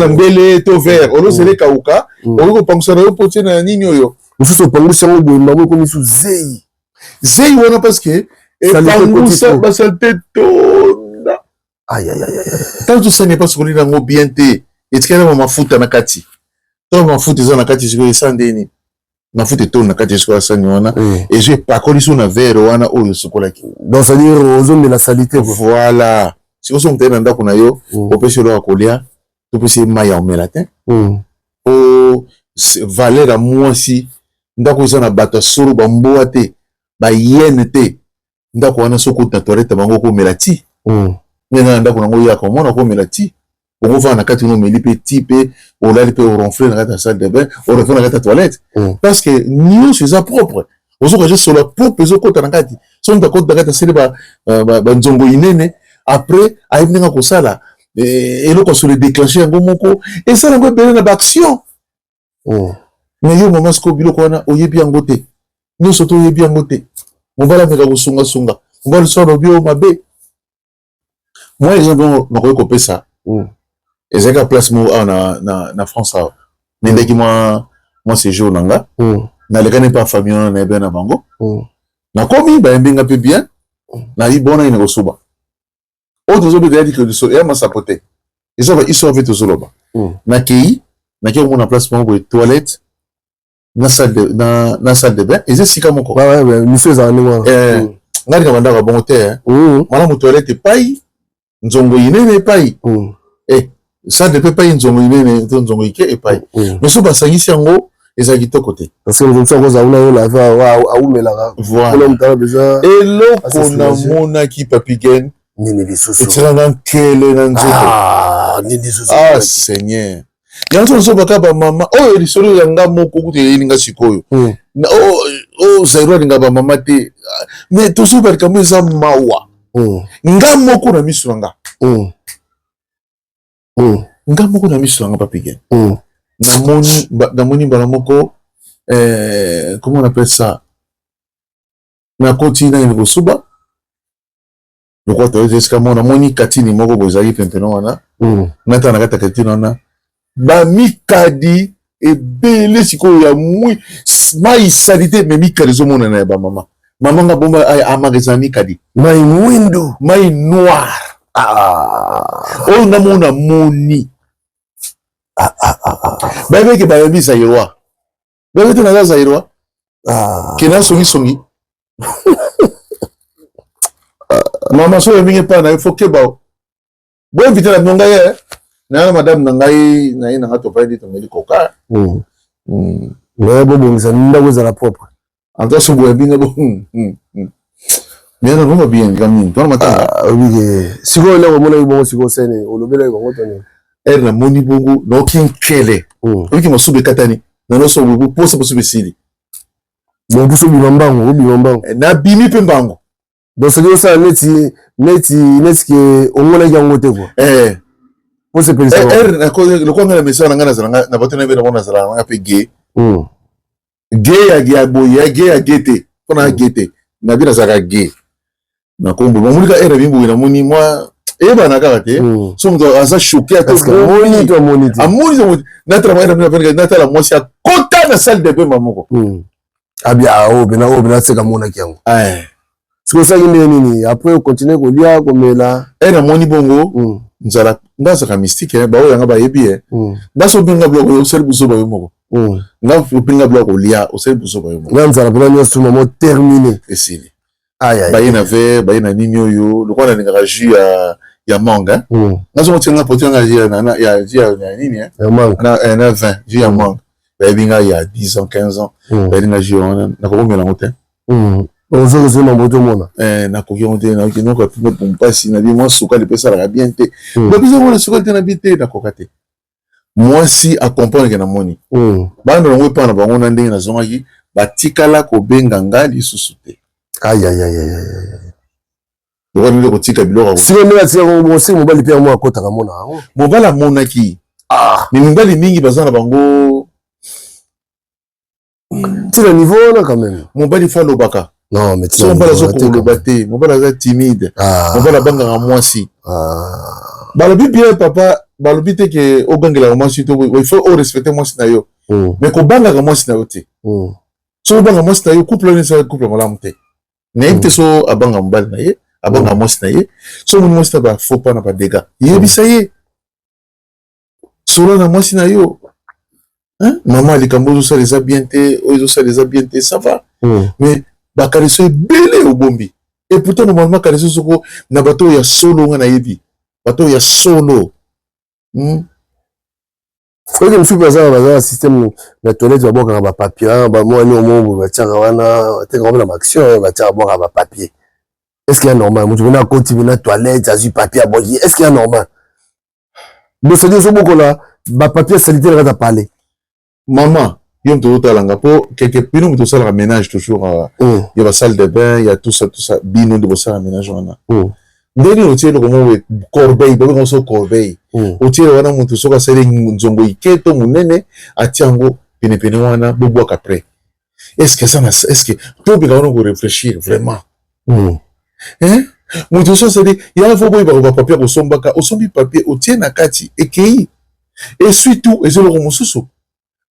mbele to vert olo sele kauka olo pensa na yo pote na ninyo yo mususu pangusa ngo boyimba ngo misu zei wana parce que et pangusa basalte tonda aïe tant tout ça n'est pas ce qu'on dit dans bien te et tu as mafuta na kati to mafuta za na kati siko sandeni mafuta to na kati siko sani wana et j'ai pas collé sur na verre wana oyo sokola ki donc ça dire aux hommes de la saleté voilà si vous sommes dans ndako na yo opesi lo akolia to pesi maya o melatin o valeur à moi si ndako za na bato suru bamboa te ba yene te ndako wana soko ta toilette bango ko melati nena ndako nango ya ko mona ko melati on va na kati no meli pe type on l'a pe ronfler dans la salle de bain on refait dans la toilette parce que nous c'est ça propre on se sur la propre zo kota na kati so on kota kata sele ba nzongo inene après aïbninga ko sala et le ko sur le déclencher ngo moko et ça ngo bele na action mais yo maman sko biloko wana oyebi yango te nous surtout oyebi yango te on va la meka ko sunga on va le solo bio mabe moi exemple na ko kopé ça et c'est que place mo na France ndeki moi séjour nanga na le kana pas famille na bien na bango na komi ba mbinga pe bien na li bona ina ko suba autre zo be dit que so ya ma sapoter et ça va ils sont vite zoloba na ki mon place mo toilette na salle de bain et c'est sika moko ouais monsieur zanimo ngari ka banda ka bon te mala mo toilette pai nzongo inene pai salle de bain pai nzongo inene nzongo ike pai mais so basangisi yango ezaki to côté parce que nous sommes à una la va à umela voilà et loko na mona ki papigen nini lisusu etiranga nkele na nzoto nini lisusu seigneur yanzo so baka ba mama oyo lisolo yanga moko kuti elinga sikoyo zairo linga ba mama te mais toujours par comme ça mawa nga moko na misu nga nga moko na misu nga papigen namoni bana moko comment on appelle ça na continue na kosuba je crois que jusqu'à mon amoni katini moko bozali pempeno wana nata na kata katini wana ba mikadi e bele siko ya mui mai salite me mikadi zo mona na ba mama nga bomba ay amageza mikadi mai window mai noir o na mona moni bébé ke ba yebisa yerwa bébé te na za yerwa kena songi mama so mingi pa na faut que ba bo inviter la nonga ye na madame nangai na ina ngato pa ndi tongeli koka mais bo bongisa ndako za la propre anta so bo binga bo mais non va bien gamin toi mata oui siko le ko mona bo siko sene olobele ko ngotone na moni bongo no kinkele oki masube katani na no so bo posa posube sili bo buso bimambango na bimi pe mbango donc c'est ça neti que on mona yango te quoi pour se penser na ko le ko ngala mesa ngana zanga na batena be na zala nga pe gay ya boya gay ya gete pona gete na bina zaka gay na kombo mulika bimbu na moni moi bana kate so ndo aza choqué à tout moni na travailler na tala moi c'est kota na salle de bain mamoko abia bena tseka mona kiango c'est ça nini après on continue ko lia ko mela na moni bongo nzala ndaza ka mystique ba o yanga ba yebi ndaso binga bloko o sel buso ba yomoko na binga bloko lia o sel buso ba yomoko nzala bela nyoso moment terminé esili ba yena ve ba yena nini oyo le kwa na ngaka jus ya manga nazo motenga potenga ya nini ya manga na 20 jus ya manga ba binga ya 10 ans 15 ans ba yena jus na ko mela moten bonjour c'est mon moto mona na ko yonde na ki noko pe pompasi na bi moi suka le pesa la bien te ba biso mona suka te na bité na ko kate moi si accompagne na moni ba ndo ngwe pa na bango na ndenge na zonga ba tikala ko benga ngali susute aïe donc on ko tika biloko si on mela tia mo si mo bali pe mo akota ka mona mo bala mona ki mais mbali mingi bazana bango tu le niveau là quand même mon bali fa lobaka non mais tu on bala zo ko lobate mon bala za timide mon bala banga nga mwasi balobi bien papa balobi te ke ogangela mwasi to il faut respecter mwasi na yo mais ko banga nga mwasi na yo te so banga mwasi na yo couple ni sa couple malamu te n'importe so abanga mbali na ye abanga mwasi na ye so mon mwasi ba faut pas na ba dégâts yebisa ye solo na mwasi na yo maman likambo zo les a bien te ozo ça les a bien te ça va mais ba kariso belé au bombi et pourtant normalement kariso soko na bato ya solo nga na yebi bato ya solo faut que mfi baza baza système na toilette ba boka ba papier ba moi ni au monde ba tiaka wana te ko na action ba tiaka boka ba papier est-ce qu'il est normal mutu na continue na toilette azu papier aboki est-ce qu'il est normal Mais ça dit beaucoup là, bah papier sanitaire va parler. Maman, il y a tout talanga pour quelques pinos tout ça le ménage toujours. Il y a la salle de bain, il y a tout ça bino de ça ménage on a. Ndeni otie le comment corbeille, ba ko so corbeille. Otie wana muntu soka sele nzongo iketo munene atiango pene wana bobo après. Est-ce que tout bien on réfléchir vraiment. Hein? Muntu so sele ya faut boy ba papier ko sombaka, osombi papier otie na kati ekei. Et surtout ezelo ko mususu.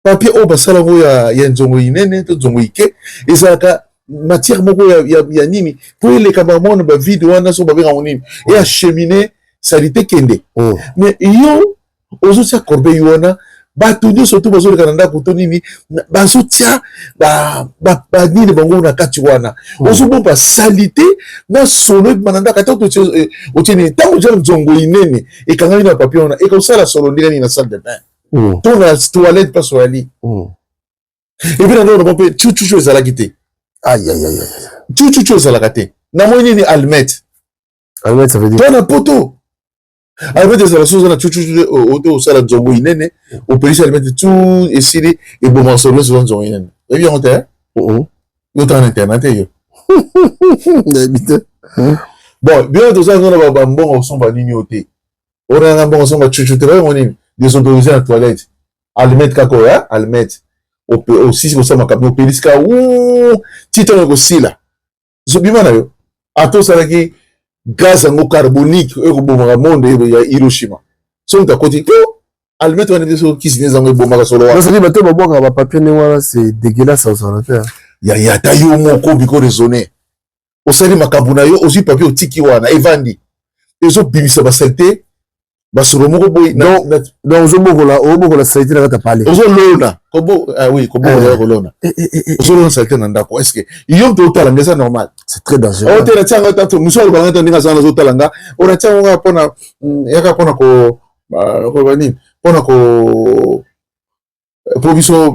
Papier o basala ngo ya nzongo inene to nzongo ike ezaka matière moko ya nini pour les cameraman ba vidéo wana so ba benga nini et acheminer salité kende. Mais yo ozo tia corbeille wana ba tuni surtout bazo le kananda ko nini bazo tia ba nini bango na kati wana ozo bon ba salité na solo mananda kata to o tieni tango ja nzongo inene e kangani na papier wana e ko sala solo ndika na salle de bain to na toilette pas sur ali et puis on va pas chouchou za la quitté. Aïe, aïe, aïe, aïe. Chouchou ça la gâté. Na moi ni almet. Almet ça veut dire. Toi na poto. Almet ça la chose na chouchou auto ça la nzongo inene. Au pays almet tout et sili et bon morceau sur nzongo inene. Et bien on t'es. Yo t'en internet yo. Bon, bien tout ça on a ba bon son ba nini oté. On a un bon son ba chouchou très on est désautorisé en toilette. Almet kako ya, almet. Aussi c'est ça ma cabine pélisca ou titre aussi là zobima na yo ato salaki gaz en carbonique et ko bomaka monde ya Hiroshima so ta côté ko almet on est sur qui se nzango bomaka solo wa ça dit bato baboka ba papier ne wala c'est dégueulasse ça on fait ya tayo moko biko raisonner o sali makabuna yo aussi papier otiki wana evandi ezo bimisa ba saleté basoro moko boy donc zo moko la saleté na ta parler ozo lona kobo oui kobo ya kolona ozo lona saleté na ndako est-ce que yo to talanga ça normal c'est très dangereux o te la tanga tato muso ba ngata ndinga sana zo talanga o na tanga pona yaka pona ko bani pona ko provision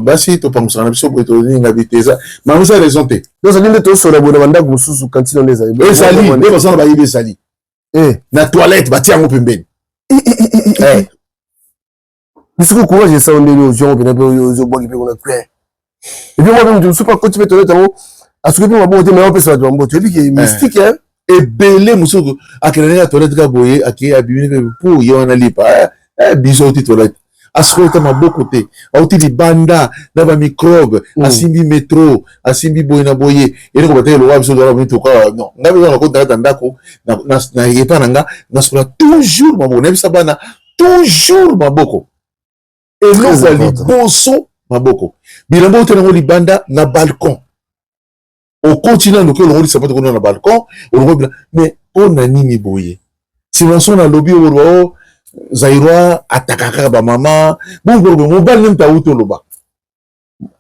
basi to pamusa na biso boto ninga biteza mamusa raison te donc ça dit to so la bona banda mususu quand il on les a sali ne ba sana ba yibe sali na toilette ba tiango pembeni bisiko courage ça on est aux gens bien aux bois qui peut on a fait et puis moi même je suis pas quand tu fais toilette à ce que moi bon mais on peut ça bon tu dis que mystique hein et belé musoko akela na toilette ka boye aki abimine pour yo na lipa biso ti toilette ascolta ma beaucoup te auti di banda na ba microbe asimbi métro asimbi boye na boye et ko batelo wa biso do to ka non ngabe na ko ndaka ndako na yepa nanga na sola toujours mabo na bisa bana toujours maboko et non sali boso maboko bilambo te na ngoli banda na balcon au continent que l'on sapato qu'on a na balcon mais on a nini boye si on son na lobby o Zaïroa attaquera ba maman bon mon bal même ta auto loba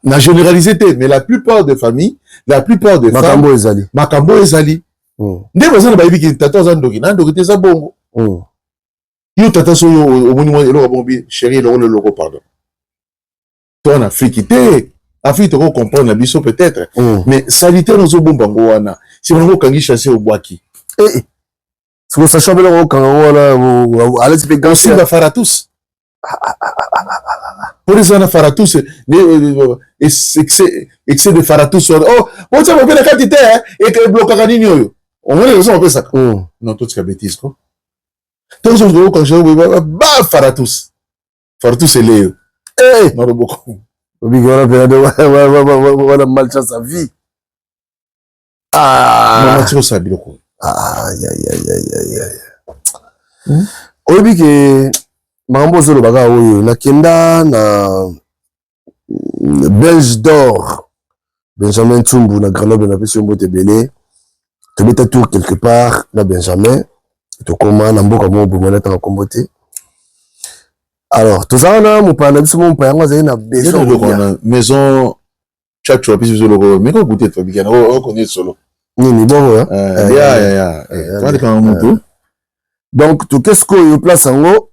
na généralisé mais la plupart des familles la plupart des femmes makambo ezali nde bazana ba yibiki tata za ndoki na ndoki te za bongo yo tata so yo omoni mo eloko bombi chérie le logo pardon toi na frikité Afrique to comprendre la biso peut-être mais sanitaire nous bomba ngo wana si on kangi chasser au boaki si vous sachez bien au kango là allez se pégan sur la faratus pour les ana faratus excès de faratus oh on ça va bien la quantité et que bloquer kanini yo on va les raison peu ça non tout ce bêtise quoi tous on go quand je ba faratus c'est les non beaucoup voilà malchance à vie maman tu sais bien quoi aïe oyebi ke makambo ozoloba oyo nakenda na Belge d'or Benjamin Tsumbu na Grenoble napesi yo mbote ebele tobeta tour quelque part na Benjamin tokoma na mboka mo bomona tanga kombo te alors tozala na mopaya na biso mo mopaya yango azali na maison chaque fois biso logo mais ko goûter to bikana o connaît solo nini bongo ya toi quand mutu donc to qu'est-ce que yo place yango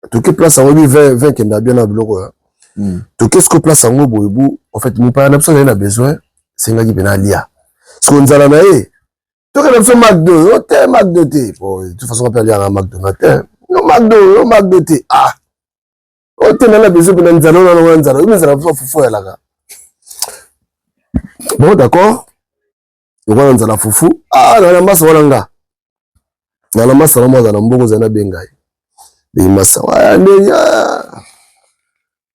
to que place yango bi 20 kenda bien na biloko to qu'est-ce que place yango boyebu en fait mopaya na biso na besoin sengaki pena lia ce qu'on nzala na ye to que na biso McDo te bon de toute façon on peut aller à McDo matin No McDo te. Ah. O te na besoin de nzalo. Mais ça va fufu ya laka. Bon, d'accord. On va nzala fufu. Ah, na masa wala nga. Na masa mama za mbongo za na bengai. Be masa wa ndenya.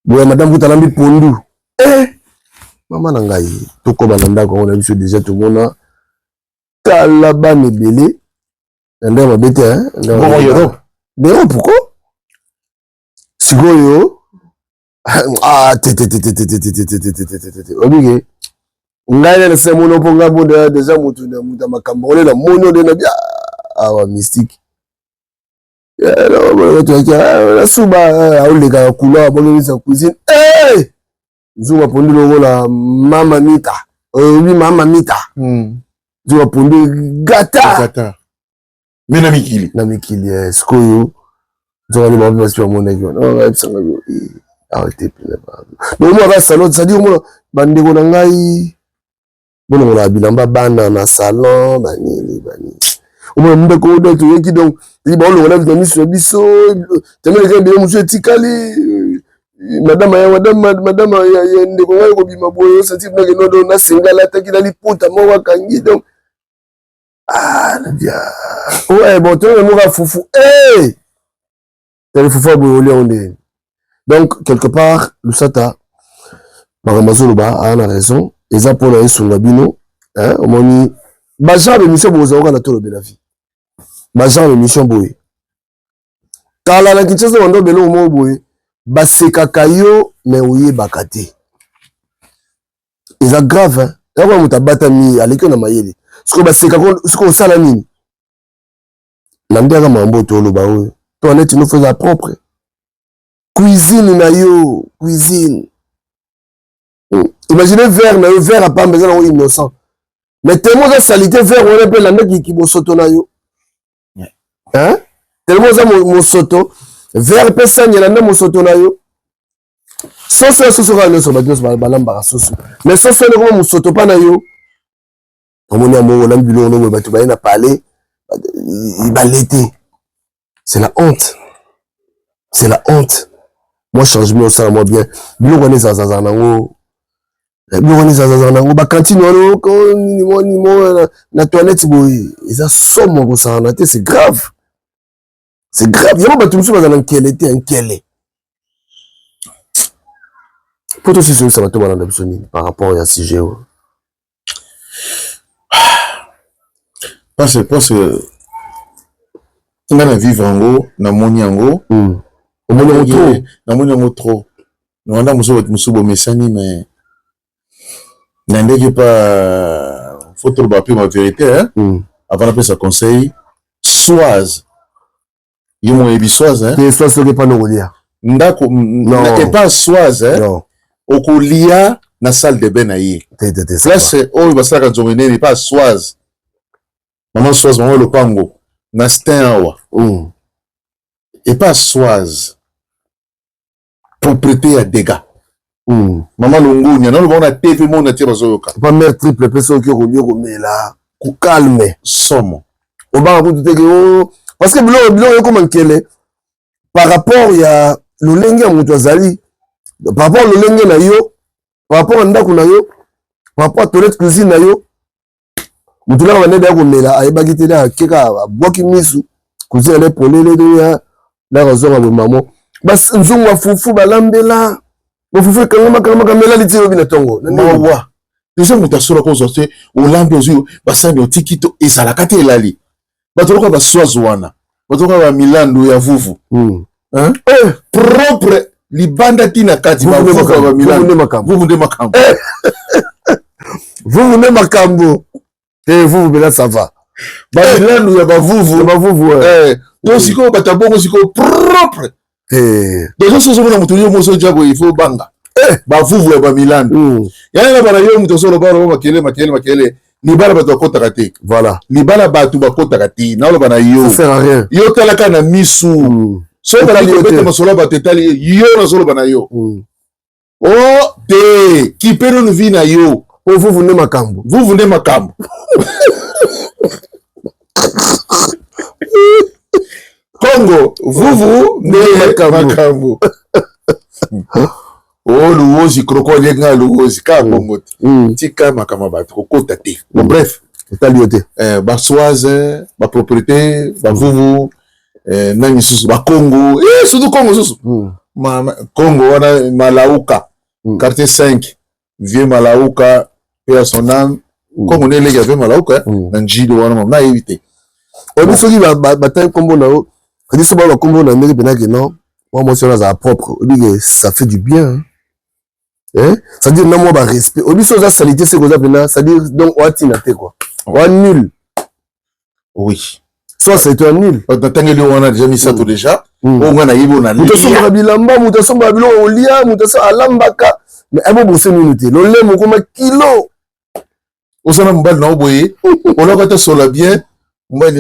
Boya madame Kutalambi pondu. Mama na ngai toko bananda ko na biso déjà tout mona kala bani belé ndé mabete hein bon yoro mais pourquoi sigoyo ah obige ngai na se mono ponga bonda déjà mutu na muta makambo ole la mono de na bia awa mystique alors tu as la suba oleka kula bongo sa cuisine Zuwa pondu logo la mama mita. Oui, mama mita. Zuwa pondu gata. Mais na mikili. Na mikili, skoyo. Zuwa ni mabi basi wa mona yo. Non, ebisanga yo. Arrêtez plus. Donc moi va salon, ça dit moi bandeko na ngai. Bono na bilamba bana na salon, bani. Omo mbe ko do to yeki donc, li ba lo na biso biso. Tellement que bien monsieur tikali. Madame ya ndeko ngai ko bima boyo senti na kenodo na singala taki na liputa mo wakangi donc na dia ouais bon tu mo ga fufu le fufu boyo le onde donc quelque part le sata Makamazolo ba a raison eza pour la esunga bino hein omoni ba genre de mission bozo ka na tolo de la vie ba genre de mission boye kala na kitchezo ndo belo mo boye basekaka yo me oyebaka te eza grave hein yako muta batami aleki na mayele siko basekaka siko osala nini na ndiaka mambo toloba oyo to aneti no faisait propre cuisine na yo cuisine imaginez verre na yo verre a pas besoin na innocent mais tellement de salité verre on appelle la ndeki ki bosoto na yo hein tellement za mosoto vers pesanye na mosoto na yo soso ka no so ba dos balamba soso mais soso ne ko mosoto pa na yo omoni amongo na bilo no ba tu ba na parler balete c'est la honte moi changement au ça moi bien bilo ko ne zaza nango bilo ko ne zaza nango ba cantine no ko ni mo na toilette boy ça somme ko ça na te c'est grave. C'est grave. Il y a pas de tout dans quel était un quel. Pour toi, c'est ça va te demander par rapport à sujet. Parce que on a vivre en haut, na moni en haut. Na moni en haut trop. Nous on a musubo mesani mais n'endeke pas faut trop baper ma vérité hein. Avant d'appeler ça conseil soise. Il m'a dit soise hein. Et soise c'est pas nolia. Ndako n'était pas soise hein. Non. Okolia na salle de bain naïe. Là c'est oh il va ça quand on n'est pas soise. Maman soise maman le pango. Na stein et pas soise. Propriété à dégâts. Maman longo nya non on a TV mon atira zoyoka. Pas mère triple personne qui remet là. Ku calme somme. Au bas vous dites que parce que bilo comme quel par rapport il y a le lenge à mutazali par rapport le lenge na yo par rapport à ndako na yo par rapport à toilette cuisine na yo mutula ba nda ko mela ay bagité da keka boki misu cuisine les polele de ya la raison à maman bas nzungu fufu balambela bo fufu kangama kamela litiro bina tongo wa déjà mutasura ko zote olambi ozu basani otikito ezalaka te elali batoloka ba swazwana batoloka ba milando ya vuvu hein propre libanda tina kati ba vuvu ba milando vuvu nde makambo vuvu nde makambo vuvu bela ça va ba milando ya ba vuvu to siko batabongo siko propre déjà ce sont na mutuyo moso jabo il faut banga ba vuvu ya ba milando yana bana yo mutosolo ba makele libala bato bakotaka te voilà libala bato bakotaka te naloba na yo ça sert à rien yo talaka na misu so bala libete masolo bato etali yo nazoloba na yo oh te kipeno no vi na yo vuvu nde makambo Congo, vous, Makambo. Oh, louosi, crocodile, louosi, Congo. Tika, Makamaba, Kokota, bon, bref. Basoise, ba propriété, ba vuvu, nani susu, ba Congo, surtout Congo susu. Congo, wana Malauka, quartier 5, vieux Malauka, paix à son âme. Congo n'est les vieux Malauka, Nanjido, wana m'a évité. On dit que bataille combo là-haut, on dit que ça va combo là, mais non, moi, c'est là, propre, on dit que ça fait du bien. Ça dit non, moi, bah, respect. On dit que ça, salité, c'est quoi, ça dit donc, on a tinaté quoi. On a nul. Oui. Soit c'est un nul. On a déjà mis ça tout déjà. On a eu on a mutation babilamba, mutation babilo olia, mutation alambaka. Mais un bon bossé minuté. L'olé mon comme kilo. On s'en a mbal na oboye. On a pas sur la bien. Moi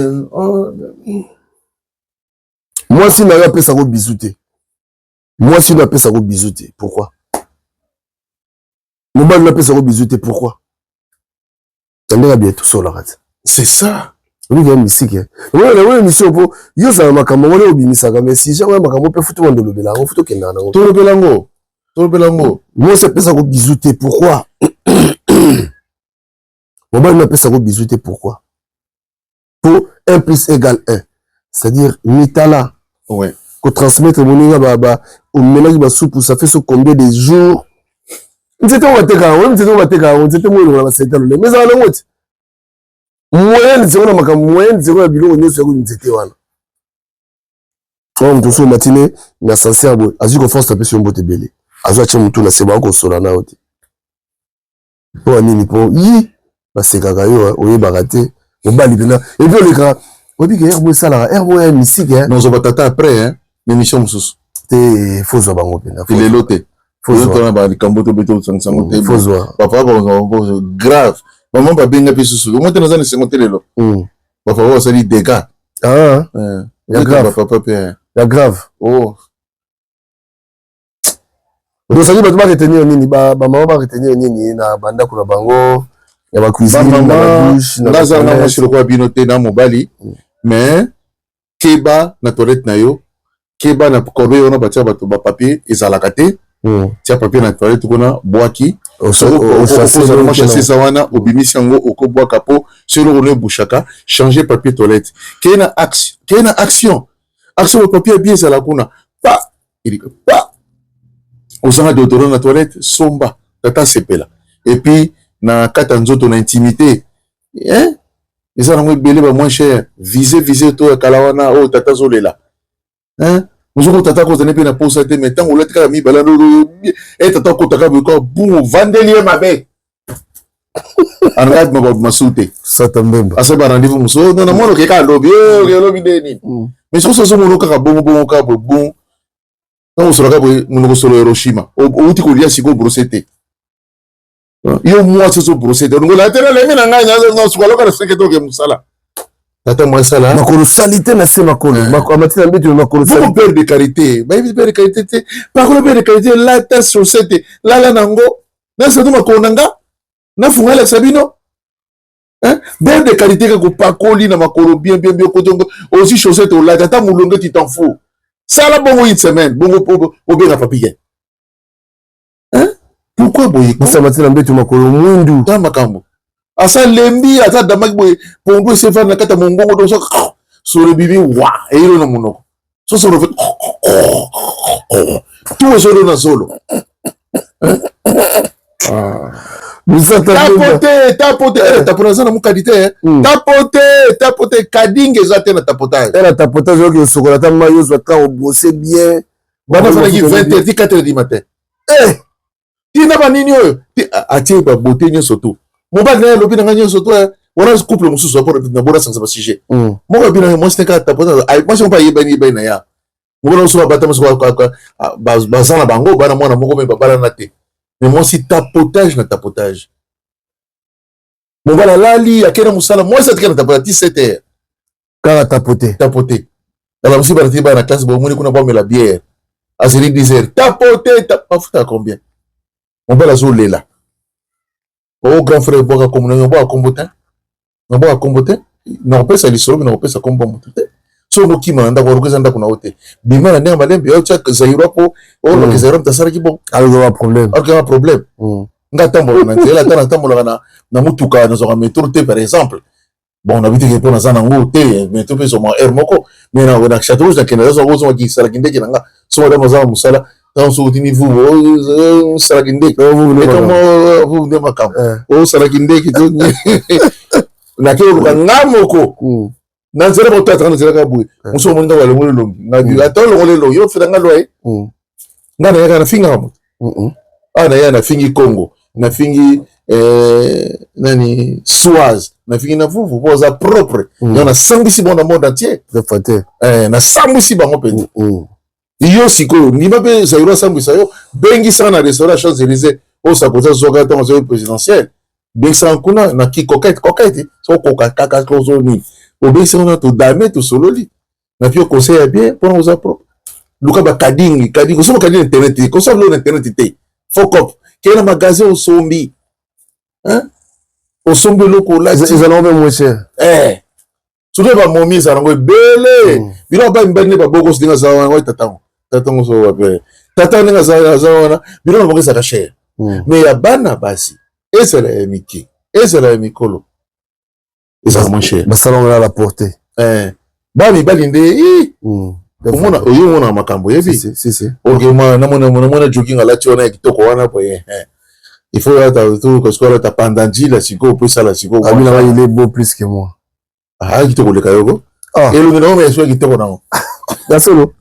si on a appelé ça bisouté. Moi si on a appelé ça bisouté. Pourquoi? Mon bal n'a appelé ça bisouté. Pourquoi? T'en as bien tout sur la rate. C'est ça. Oui, il y a une musique. Oui, la mission pour. Yo, ça m'a comme on est au Bimisaka, mais si j'ai un macamo, peut foutre de l'obélango, foutre qu'il y en a. Tout l'obélango. Moi, c'est pas ça qu'on bisouté. Pourquoi? Mon bal n'a pas ça qu'on bisouté. Pourquoi? Pour 1 + = 1. C'est-à-dire, Mitala. Ouais. Qu'on transmettre mon ninga, au ménage, soupe, ça fait ce combien de jours. C'était moi, c'était moi, c'était moi, mais ça va le moyenne zéro na maka moyenne zéro ya biloko nyonso ya nzete wana on toso matine na sincère boy azu ko force tapesi mbote belé azu acha mutu na seba ko sola na oti po nini po yi baseka kayo oyeba te obali bena et puis le cas obi ke herbo sala herbo ya musique hein non zo batata après hein l'émission mususu te fozo bango pena il est loté fozo tona ba kamboto beto sansango te fozo papa ba grave maman ba benga pesusu au moins dans les 50 lelo ba favor ça dit dégâts ya grave papa père ya grave oh donc ça dit ba retenir nini ba maman ba retenir nini na banda kuna bango ya ba cuisine na ba douche na za na mo shiro kwa binote na mobali mais keba na toilette na yo keba na kobe ona ba tia ba papier ezalaka te tia papier na toilette kuna boaki chasser ça wana obimisi yango okobwaka po selo on bushaka changer papier toilette kena action le papier bien ça la kuna pa il pa osanga déodorant na toilette somba tata sepela et puis na kata nzoto na intimité hein ils ont belé ba moins cher viser to kala wana o tata zolela hein Nous tata ko tene pe na posa te mais tant on l'a ka mi balando et tata ko taka ko bon vandelier mabe arrête ma souté ça tambemba asa ba rendez-vous muso non mono ke ka lobi ke lobi deni mais so mono ka bon non so ka mono ko solo Hiroshima o ti ko lia siko brosete yo moi so brosete ngo la tele le mina nganya no so ko ka seke to ke musala tata moi sala makolo salité na se makolo makolo mbitu makolo salité peur de qualité ba peur de qualité par contre peur de qualité la ta chaussette la nango na se to makolo nanga na funga la sabino hein peur de qualité ka ko pakoli na makolo bien ko tongo aussi chaussette o la tata mulongo ti t'en fous ça la bongo une semaine bongo o bien na papier hein pourquoi boye ko ça matela mbitu makolo mundu ta makambo asa lembi ata damaki boye pongo sefa na kata mongongo do so le bibi wa e ilo na monoko so so fait tout solo na solo tapote na mukadite tapote kadinge zate na tapotage na tapotage yo sokola ta mayo zo ta obosser bien bana fana ki 20h 4h du matin tina ba nini oyo atie ba beauté nyoso to mobali na lobi na nganya soto wana couple mususu pour na bona sans ba sujet moko bina moi c'est ka tapota ai moi c'est pas yebani na ya moko so ba tama so ba zana bango bana mwana moko me babala na te mais moi c'est tapotage na tapotage mobala lali akena musala moi c'est ka tapotage 17h ka tapoter la musiba na tiba na classe bo moni kuna ba me la bière à 10h tapoter tapoter combien mobala zo lela au grand frère boka komuna yoba kombote na boka kombote na opesa lisolo na opesa kombo motote soko kima ndako rokeza ndako na ote bima na ndenge malembe yo tcha zairo po o lo kezero mtasara ki bon alors il y a un problème nga tambola na nzela tana tambola na mutuka na zo metro te par exemple bon on habite que pour na zana ngo te mais to peso mo air moko mais na château ja kena zo go zo ki sala kinde ki nga so da mo za musala dans so tini vous sala kinde mais comme vous de makam o sala kinde ki to na ke ko ngamoko na nzela mo tata na nzela ka bui muso mo ndawala mo longi na bi atolo le lo yo fira nga loye nga na ya na finga mo na ya na fingi Congo na fingi nani Suaz na fingi na vuvu poza propre ya na sambisi bon dans le monde entier na sambisi bango pe yo siko ni mabe zairo sambisa yo bengi sana na restaurant Champs-Élysées o sa koza zoga ta mo présidentiel bengi sana kuna na ki coquette so koka kaka kozo ni obe sana to dame to sololi na pio conseil bien pour nous appro luka ba kadingi so kadingi internet ko sa lo internet te fokop quel magasin au sombi hein au sombi loko là ils en ont même moins cher surtout ba momi ça ngo belé bino ba mbane ba boko singa za wa tatango so wa pe tatango za wana bino ba ngisa ka cher mais ya bana basi ezela emiki ezela emikolo ezala moins cher ba salon à la portée ba mi balinde Omona oyo na makambo yebi si okema na mona jogging ala tiona kitoko wana po il faut là tout parce que ta pandanji la siko peut ça la siko Kabila il est beau plus que moi kitoko le kayogo et le nom est soit kitoko na da solo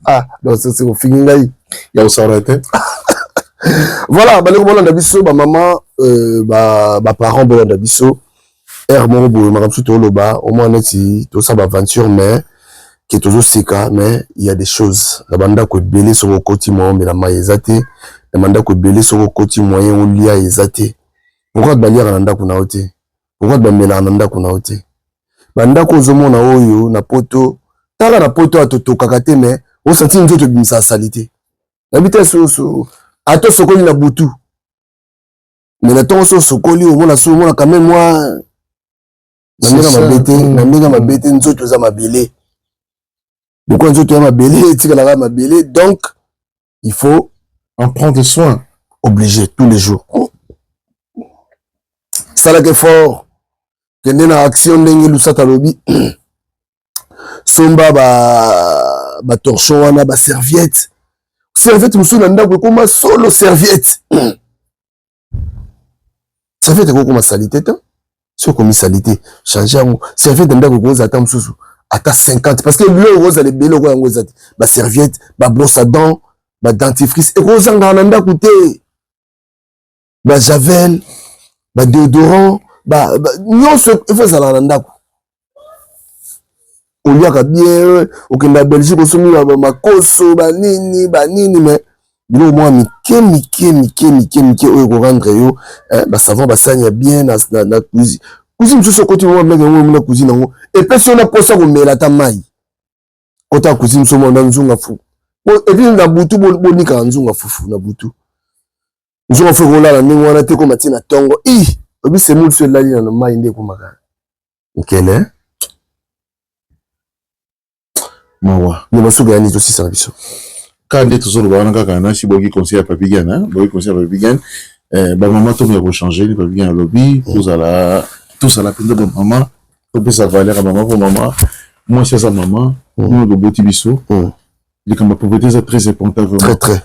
donc c'est au fini ngai ya usarate voilà ba le ko na biso ba maman ba parents bo na biso mo bo ma ramsu to loba au moins neti to ça ba aventure mais qui est toujours sika mais il y a des choses la banda ko belé sur le côté moi mais la maïzate la banda ko belé sur le côté moyen ou lia ezate pourquoi ba lire nanda kuna ote pourquoi ba mela nanda kuna ote banda ko zomo na oyo na poto tala na poto atoto kakate mais on sentit une autre bimisa salité la vitesse so ato sokoli na butu mais na ton so sokoli au mona so mona quand même moi na ndinga mabete nzoto za mabele. Donc, il faut en prendre soin. Obligé, tous les jours. Ça là fort. Que na action dengue lusata lobi. Somba ba torchon wana ba serviette. Serviette musu na ndako comme solo serviette. Serviette comme salité ta. C'est comme salité. Changer serviette ndako ko za tam susu. À ta 50 parce que lui rose les bello ko yango zati ba serviette ba brosse à dents ba dentifrice et rose ngana coûté ba javel ba déodorant ba nyonso il ça la ndako on lui a bien okenda Belgique osomi ba makoso ba nini mais bilo moi mike oyo ko rendre yo ba savon ba sanya bien na cuisine cuisine sous côté moi mec na cuisine ngo et puis si on a posé ko mela ta mai kota cuisine so monda nzunga fu et puis na butu bonika nzunga fufu na butu nzunga fu ko la ningo wana te ko matina tongo obi c'est mul sur la ligne na mai ndeko maka nkele mawa ni masuga yani to sisa biso kande to solo bana kaka na si bogi conseil à Papigana bogi conseil à Papigana ba maman to me changer ni Papigana lobby tout ça la peine de maman pour que ça valeur à maman pour maman moi c'est ça maman nous de beau tibiso les comme la pauvreté c'est très important vraiment très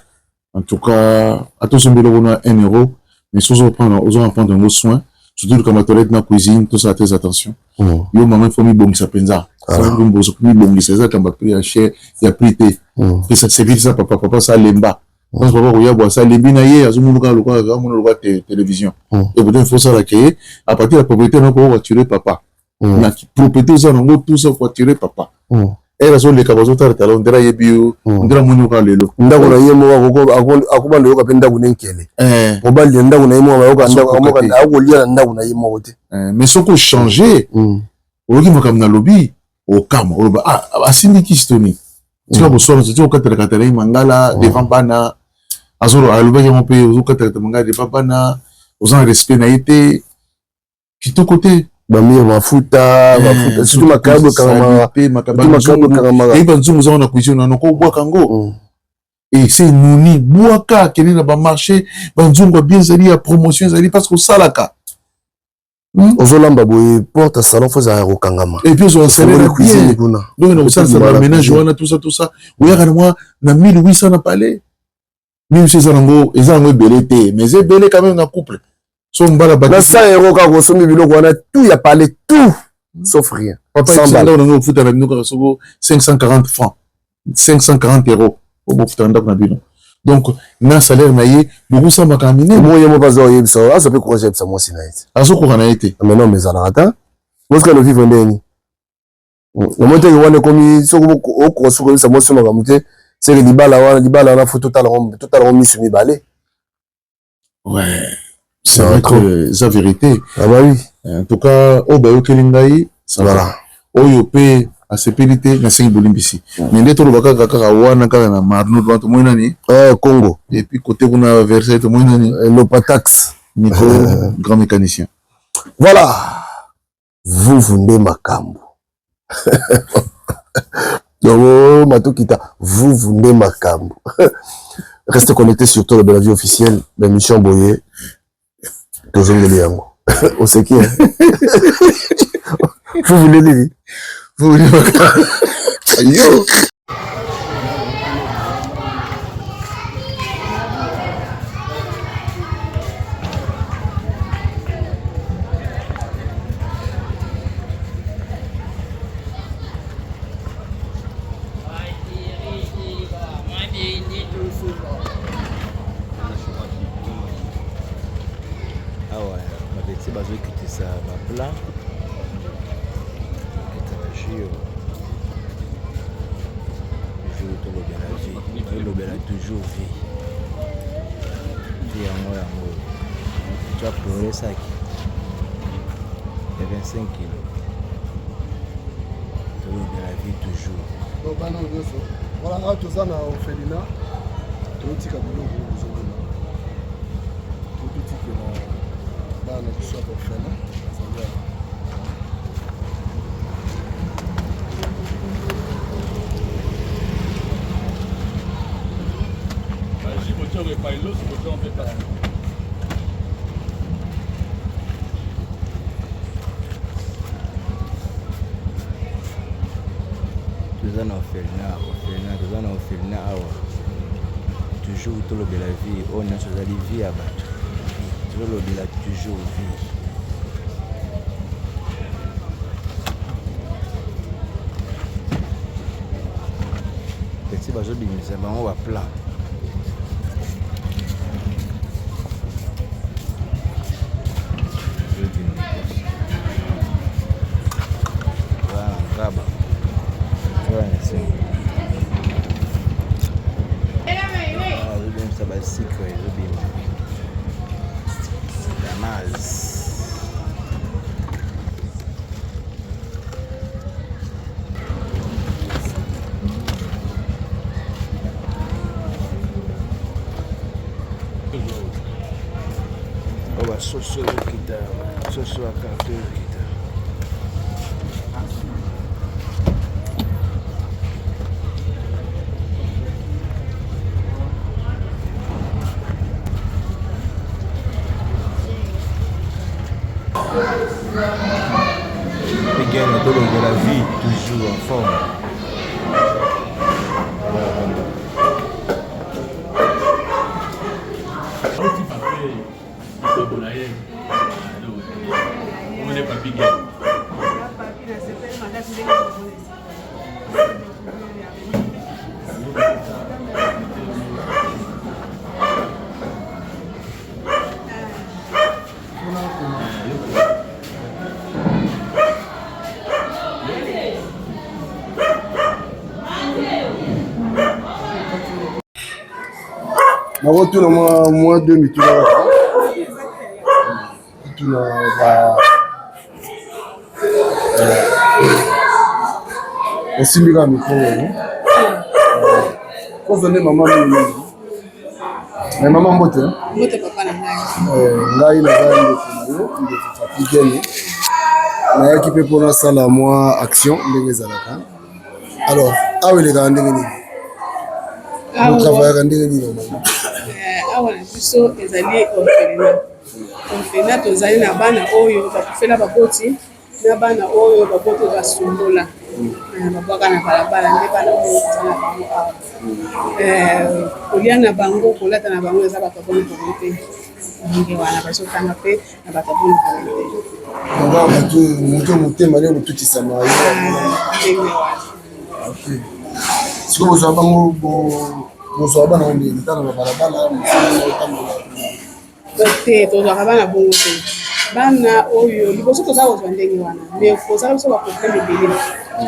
en tout cas à tous on a 1 euro mais si on prendre nos soins surtout comme la toilette na cuisine tout ça très attention yo maman il faut mi bon ça penza faut mi bon c'est ça comme prix à cher il y a prix et ça c'est vite ça papa ça lemba parce que papa koya boire ça lembi na ye azumuka lokwa télévision et peut-être faut ça la créer à partir de la propriété on peut voiturer papa na propriété ça on tout ça voiturer papa et la zone les cabazo tar talon ndera yebiyo ndera munyo ka lelo ndako na yemo akuba ndo yoka penda kunenkele obali ndako na yemo yoka ndako amoka akolia ndako na yemo wote mais soko changer oloki makam na lobby au kama oloba asindiki stoni tika bosolo tika okatela mangala devant bana azoro aloba ke mon pe okatela mangala devant bana aux en respect na été kitoko te bamir mafuta surtout makabo kangama et banzungu za na cuisine na ko bwa kango et c'est nuni bwaka keni na ba marché banzungu bien zali ya promotion zali parce que salaka ozolamba boye porte à salon faut za kangama et puis on s'est la cuisine donc on s'en la ménage wana tout ça oya kana moi na 1800 na palais 1600 ngo ezango belete mais c'est belé quand même na couple son bala ba 100 € ka consommer biloko wana tout y a parlé tout sauf rien papa ça on a foot avec nous 540 francs 540 € au bout de na bino donc na salaire na ye beaucoup ça m'a caminé moi yemo bazo yebso ça peut croiser ça moi sinaite aso ko kana été mais non mais alata parce que le vivre ndeni le moto que wana komi soko ko soko ça moi soma kamute c'est que libala wana photo totalement mis sur balé ouais c'est vrai que c'est la vérité ah bah oui en tout cas au bayo kelingai ça voilà oyo pe a sepelité na sengi bolimbisi mais ndeto lo baka kaka wana kaka na marno do to moina ni Congo et puis côté kuna Versailles to moina ni no patax Nico grand mécanicien voilà vous vundez makambo donc matokita vous vundez makambo restez connectés sur Tolo Bela Vie officielle l'émission Boye toujours le liango on sait qui vous voulez dire vous voulez yo voilà tout ça na orphelinat tout tika biloko zongona tout tika na bana qui soit orphelin ça si moteur est pas l'eau, si moteur on fait pas. toza na orphelinat awa toujours tolobela vie oyo nyonso ezali vie ya bato tozolobela toujours vie peti bazobimisa bango baplan ngaba ça va secret ezobima damas oba soso okita soso akarte okita Piguen Tolo Bela Vie toujours en forme. Tuna mwa 2000 tuna ba osimbika mikolo ko vene mama mimi na mama mbote papa na ngai ngai na ngai ndio Papy Gene nayaki mpe mpona sala mwa action ndenge ezalaka. Alors awa elekaka ndenge nini travaillaka ndenge nini normalement? Awa na biso ezali orphelinat tozali na bana oyo bakufela baboti na bana oyo baboti basumbola babwaka na balabala nde bana oyo eza na bango awa. Kolia na bango kolata na bango eza bato boni boni te ndenge wana bazotanga mpe na bato boni boni te moto motema nde botutisama ndenge wana. siko bozwa bango bozwa bana olitana na balabala te tozwaka bana bongo te bana oyo liboso toza kozwa ndenge wana mais kozala biso baproblème ebele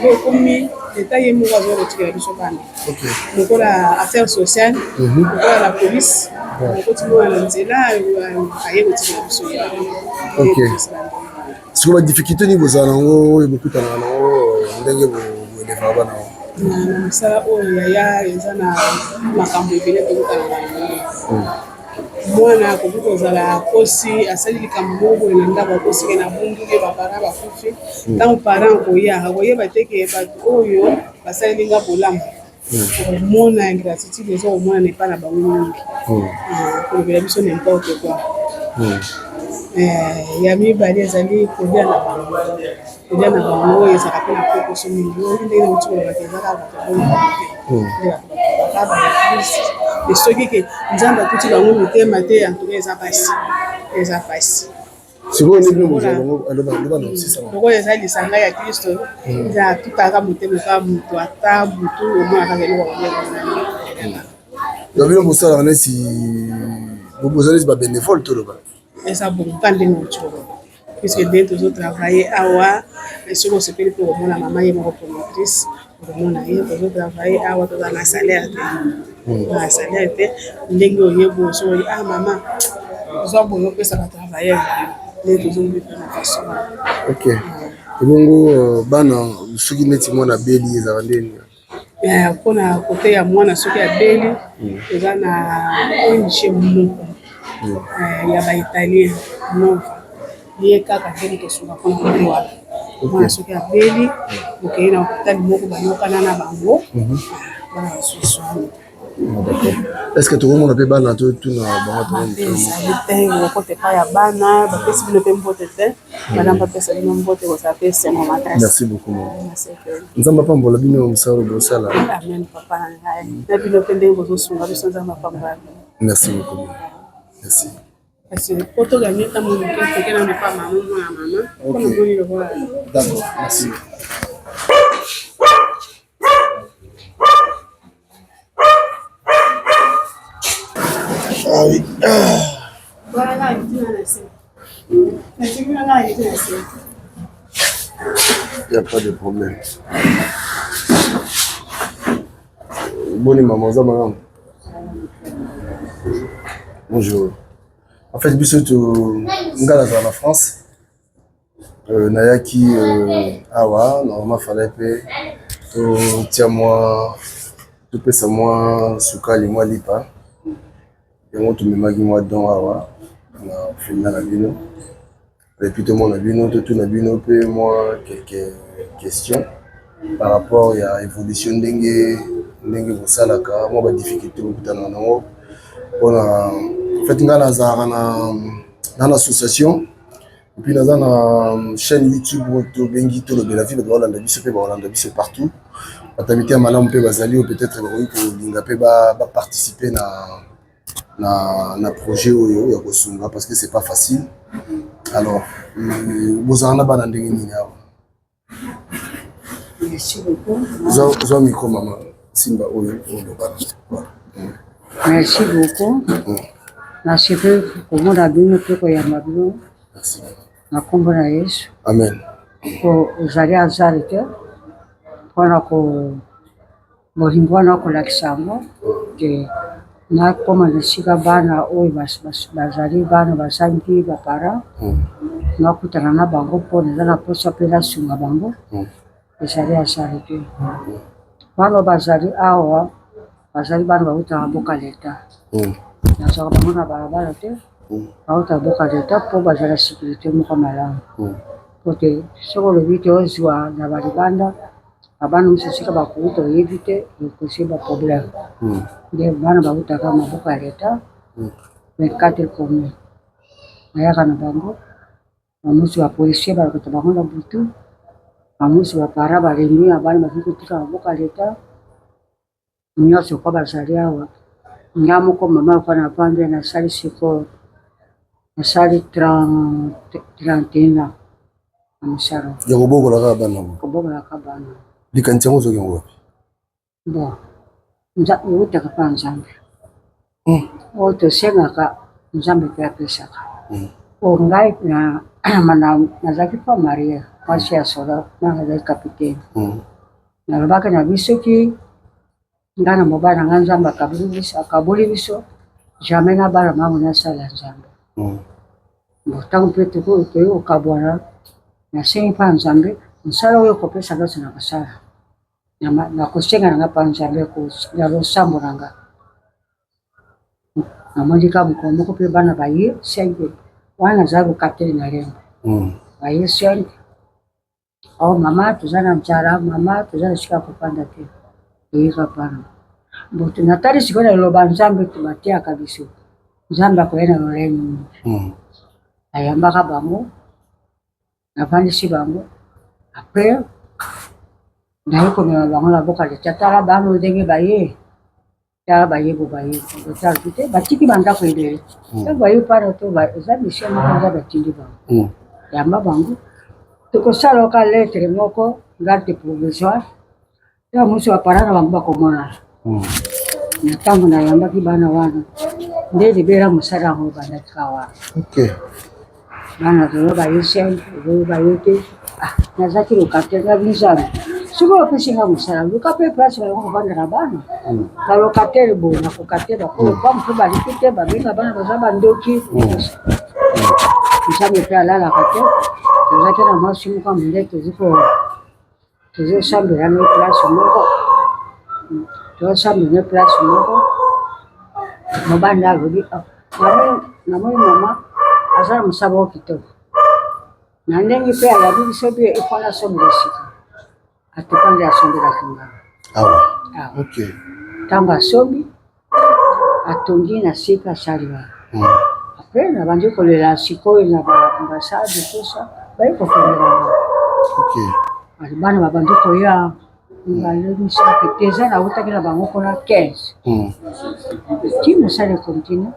po ekomi leta ye moko azoya kotikela biso bana lokola affaire sociale lokola la police okoti moko na nzela aye kotikela biso siko badifficulté nini bozala nango oyo bokutanaka nango ndenge boelevaka bana yango na mosala oyo yaya eza na makambo ebele tokotanaka yango. Mwana akoki kozala akosi asali likambo moko boye na ndako akosike na bunduke bapara bakufi ntango parent akoya akoyeba teke bato oyo basaleli nga bolamu komona ingratitude eza komona na epai na bango mingi kolobela biso n'importe quoi. Ya mibale ezali kolia na bango oyo ezalaka mpe na pokoso mingi oyo ndenge na moti kolobaka ezalaka bato et soki ke nzambe atuti bango mitema te antuka eza pasi lokola eza lisanga ya kristo eza atutaka motema kaka moto ata butu omonaka keloko bino bosalaka neti bozali neti babénévole toloba eza bonka ndenge otolo puisque nde tozotravaille awa soki osepeli mpe komona mama ye moko promotrice okomona ye tozotravaille awa toza na salaire te ndenge oyeba osoki mama ozwa boye opesa batravailleur nde tozomona na façon. Ok ebongo bana soki neti mwana beli ezaka ndeni mpona kote ya mwana soki abeli eza na ONG moko ya baitalien nova ye kaka ndenge tosunga mpona kote wana mwana soki abeli okei na hôpital moko bayokana na bango bana basusu wana. Est-ce que tokomona mpe bana totuna bangoezali te okote epai ya bana bapesi bino mpe mbote te madame bapesa bino mbote kozala mpe sengo makasi. Merci beaucoup nzambe apambola bino mosala bosala. Amen papa na ngai na bino mpe ndenge bozosunga biso nzambe apambola. Merci beaucoup. Merci. Kasi poto gagner ta mon cœur que na pas maman mwana mama mpona moni le voilà. D'accord, merci. Ah oui. Voilà là, il dit là c'est. C'est que là, il dit là c'est. Il n'y a pas de problème. Bonne maman, ça madame. Bonjour. En fait, biso to ngala za na France. Nayaki awa, normalement fallait pe to tia moi to pesa moi sukali moi lipa. Yango to memaki moi don awa na fina na bino. Et puis tout le monde a bino to na bino pe moi quelques questions par rapport à l'évolution d'enge bosalaka moi ba difficulté bokutana nango pona en fait nga nazara na l'association et puis naza na chaîne YouTube to bengi to le la vie de Hollande biso pe ba Hollande biso partout batamité malamu pe bazali ou peut-être ba ko linga pe ba participer na projet oyo ya kosunga parce que c'est pas facile. Alors bozana bana ndenge nini awa. Merci beaucoup. Zo micro maman simba oyo bana. Merci beaucoup. Merci pour la bino peko ya mabino. Merci. Na kombo na Yesu. Amen. Ko uzali azali te. Pona ko bohingwana ko lakisamo ke na koma nisika bana oyo bazali bana basangi bapara. Na kutana na bango pona na posa pela sunga bango. Ezali azali te. Bana bazali awa bazali bana bauta boka leta. Nazaka bango na balabala te bauta boka leta mpo bazala sécurité moko malamu Porque soko olobi te ozwa na balibanda abana mosusu esika bakuuta oyebi te ekosi baproblème nde bana bautaka maboko ya leta 24 commune ayaka na bango bamosusu bapolisier balokota bango na butu bamosusu bapara balembi ya bana bazali kotika maboko ya leta nyonso kwa bazali awa nga moko mama lokwa na vande nasali siko nasali 31 ans amusara ya kobokolaka bana kobokolaka bana likanisi yango ozoki yango wapi bon eutaka mpa nzambe oyo tosengaka nzambe mpe apesaka o ngai nazalaki mpa marie mwasi ya soda nanga azali kapitaine nalobaki na bisoki ngai na mobali na ngai nzambe akaboli biso jamais na bana mango nasala nzambe ntango mpe tokoki kokabwana nasengi mpa nzambe mosala oyo kopesa nyonso na kosala nakosenga nanga mpa nzambe ya losambo na nga namondika mokolo moko mpe bana baye 5 wana nazali kokateli na lembo baye 5 o mama toza na nzala mama toza na esika kopanda te toyika bana boto natali sikoyo na eloba nzambe tobatiaka biso nzambe akoya na lolenge mingi ayambaka bango navandisi bango apres naye komema bango na boka leta tala bana ndenge baye tala baye bo baye otala te batiki bandako ebele ntango baye mpana to eza misie moko nzambe atindi bango yamba bango tokosala oka lettre moko garde provisoire ntango mosusu bapara na bango bakomonana na ntango nayambaki bana wana nde libera mosala yango bandakika wana bana toyo baye simple oyo baye te nazaki lokate nga bizana soki opesinga mosala luka mpe place bayango kovanda na bana balokatere boye nakokatela koloba mpe baliki te babenga bana baza bandoki nzambe mpe alalaka te tozaki na mwasi moko monde tozosambela ne place moko tozosambela ne place moko mobanda alobi namoni mama aza na mosaba o kitoko na ndenge mpe alabi biso mpe efana sombela sika atopande asombelaki ngana ntango asombi atongi na sika asali wana apres nabandi kolela sikoyo na baambasade tosa bayi kofendelanga bana babandi koya balebisaki te eza nautaki na bango mpona 15 ti mosala ekontinue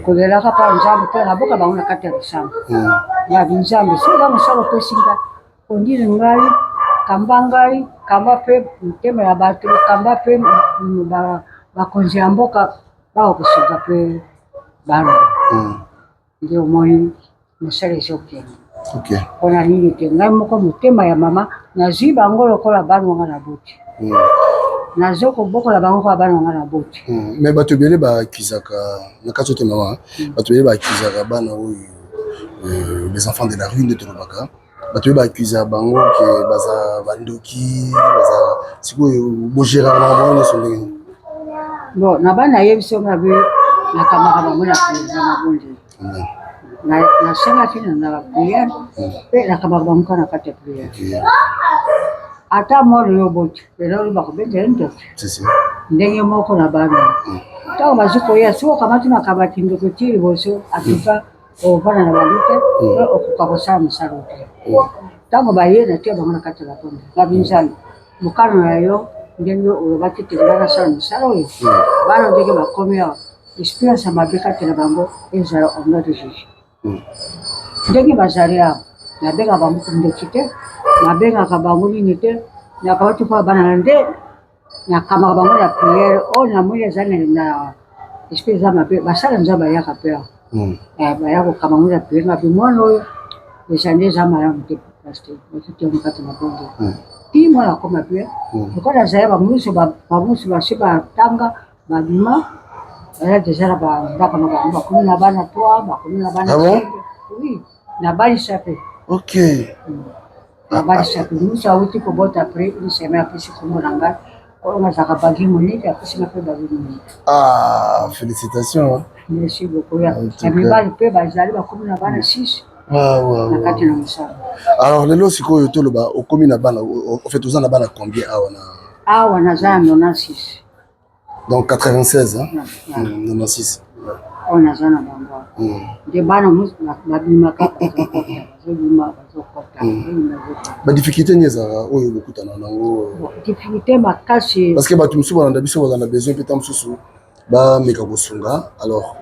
kolelaka mpa nzambe mpe naboka bango na kati ya losambo ya binzambe soza mosala opesinga kondile ngai kamba ngai kamba mpe motema ya bato kamba mpe bakonzi ya mboka bakokosoka mpe bana nde omoi mosala ezokende mpona nini te ngai moko motema ya mama nazwi bango lokola bana wanga na boti nazokobokola bango kwa bana wanga na boti me bato ebele baakizaka na kati ote mama bato ebele baakizaka bana oyo les enfants de la rue nde tolobaka bato ebele baakizaka bango ke baza bandoki baza sikoyo bogéraka bango nyonso ndenge bon na bana yebiso mabe nakamaka bango na président mabondeli nasengaki na bapriere mpe nakamaka bango ka na kati ya priere ata moro yo boti lelo oyo bakobetela ndoki ndenge moko na bana ntango bazwi koya soki okamati makabati ndoko ti liboso atuka ovanda na bango te mpe okoka kosala mosala te ntango baye na tia bango na kati ya bakonde babinzani mokano na yo ndenge olobaki te bana sala mosala oyo bana ndenge bakomi awa experience ya mabe kati na bango ezala ono de juge ndenge bazali awa nabengaka bango ndoki te nabengaka bango nini te nakawati mpo bana na nde nakamaka bango na priere oyo namoni ezali na esprit eza mabe basala nzambe bayaka mpe awa baya kokama bango na priere mabe mwana oyo eza nde eza malamu te paster okitiango kati na bongo ti mwana akoma mpe lokola azali bamusu basi batanga babima eza deja na bandako na bango bakomi na bana 3 bakomi na bana oui na balisa mpe na balisa mpe musu awuti kobota apres une semaine apesi kombo na ngai oyo nazalaka bagi monike apesinga mpe bagi monike félicitation merci beaucoup ya mibali mpe bazali bakomi na bana 6 na kati na mosala. Alors lelo sikoyo toloba okomi na bana en fait oza na bana combien awa naza na 96 donc 96 hein 96 oyo naza na bango nde bana babimaka bazokota badifficulté nini ezalaka oyo bokutana nango difficulté makasi parce que bato mosusu balanda biso bazala na besoin mpe ta mosusu bameka kosunga alors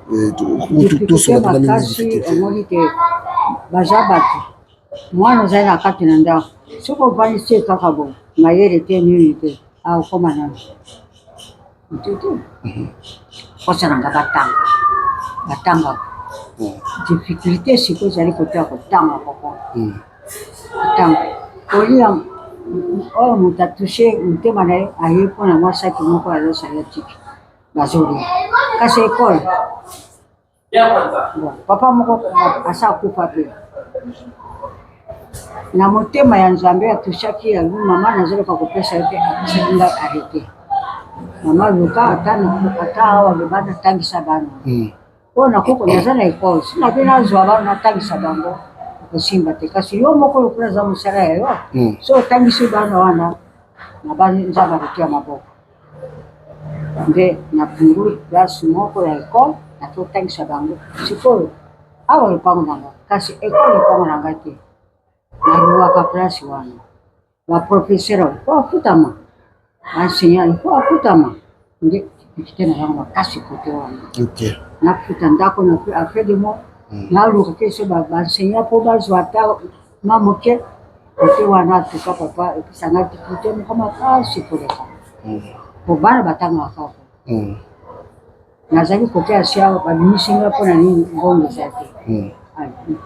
tosunga tona mingi difficulté omoni ke baza bato mwana ozali na kati na ndako soki ovandisi ye kaka bo mayele te nini te akokoma nano mtete kosananga batanga difficulté sikoyo ezali kotea kotanga koko kotanga kolia oyo moto atushe motema na ye aye mpona mwa saki moko azosala tiki bazolia kasi ekole papa moko asa akufa mpe na motema ya nzambe atushaki ya mama nazoloka kopesa ye mpe apesaki ngai arete mama luka ata awa bebana tangisa bana oyo nakoko naza na ekole sinape nazwa bana natangisa bango kosimba te kasi yo moko lokola aza mosala ya yo so otangisi bana wana na bana nzambe arete ya maboko nde na pungulu place moko ya ekole natotangisa bango sikoyo awa lopango na ngai kasi ekole lopango na ngai te naluwaka place wana baprofesseur po afutama baenseignant po afutama nde kite na yango makasi kote wana nafuta ndako après de mois naluka ke so baenseignant po bazwa ata ma moke kote wana tuka papa episanga difficulté moko makasi koleka po bana batangaka kaka nazali kote ya sia babimisinga mpona nini ngongo eza te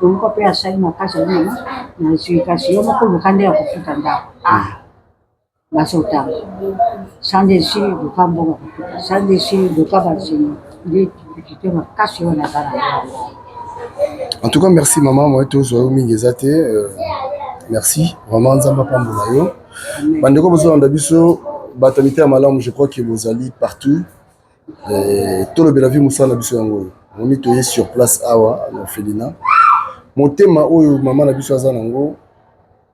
moko mpe asali makasi alina nazwi kasi yo moko luka nde ya kofuta ndako basotanga sandesi luka mbongo kofuta sandesi luka banseignant nde difficulté makasi oyo naza na en tout cas merci maman moi tozwa yo mingi eza te merci vraiment nzambe apambola yo bandeko bozolanda biso batanité ya malamu je crois que bozali partout tolobela vi mosala na biso yango oyo moni toye sur place awa na orphelinat motema oyo mama na biso aza nango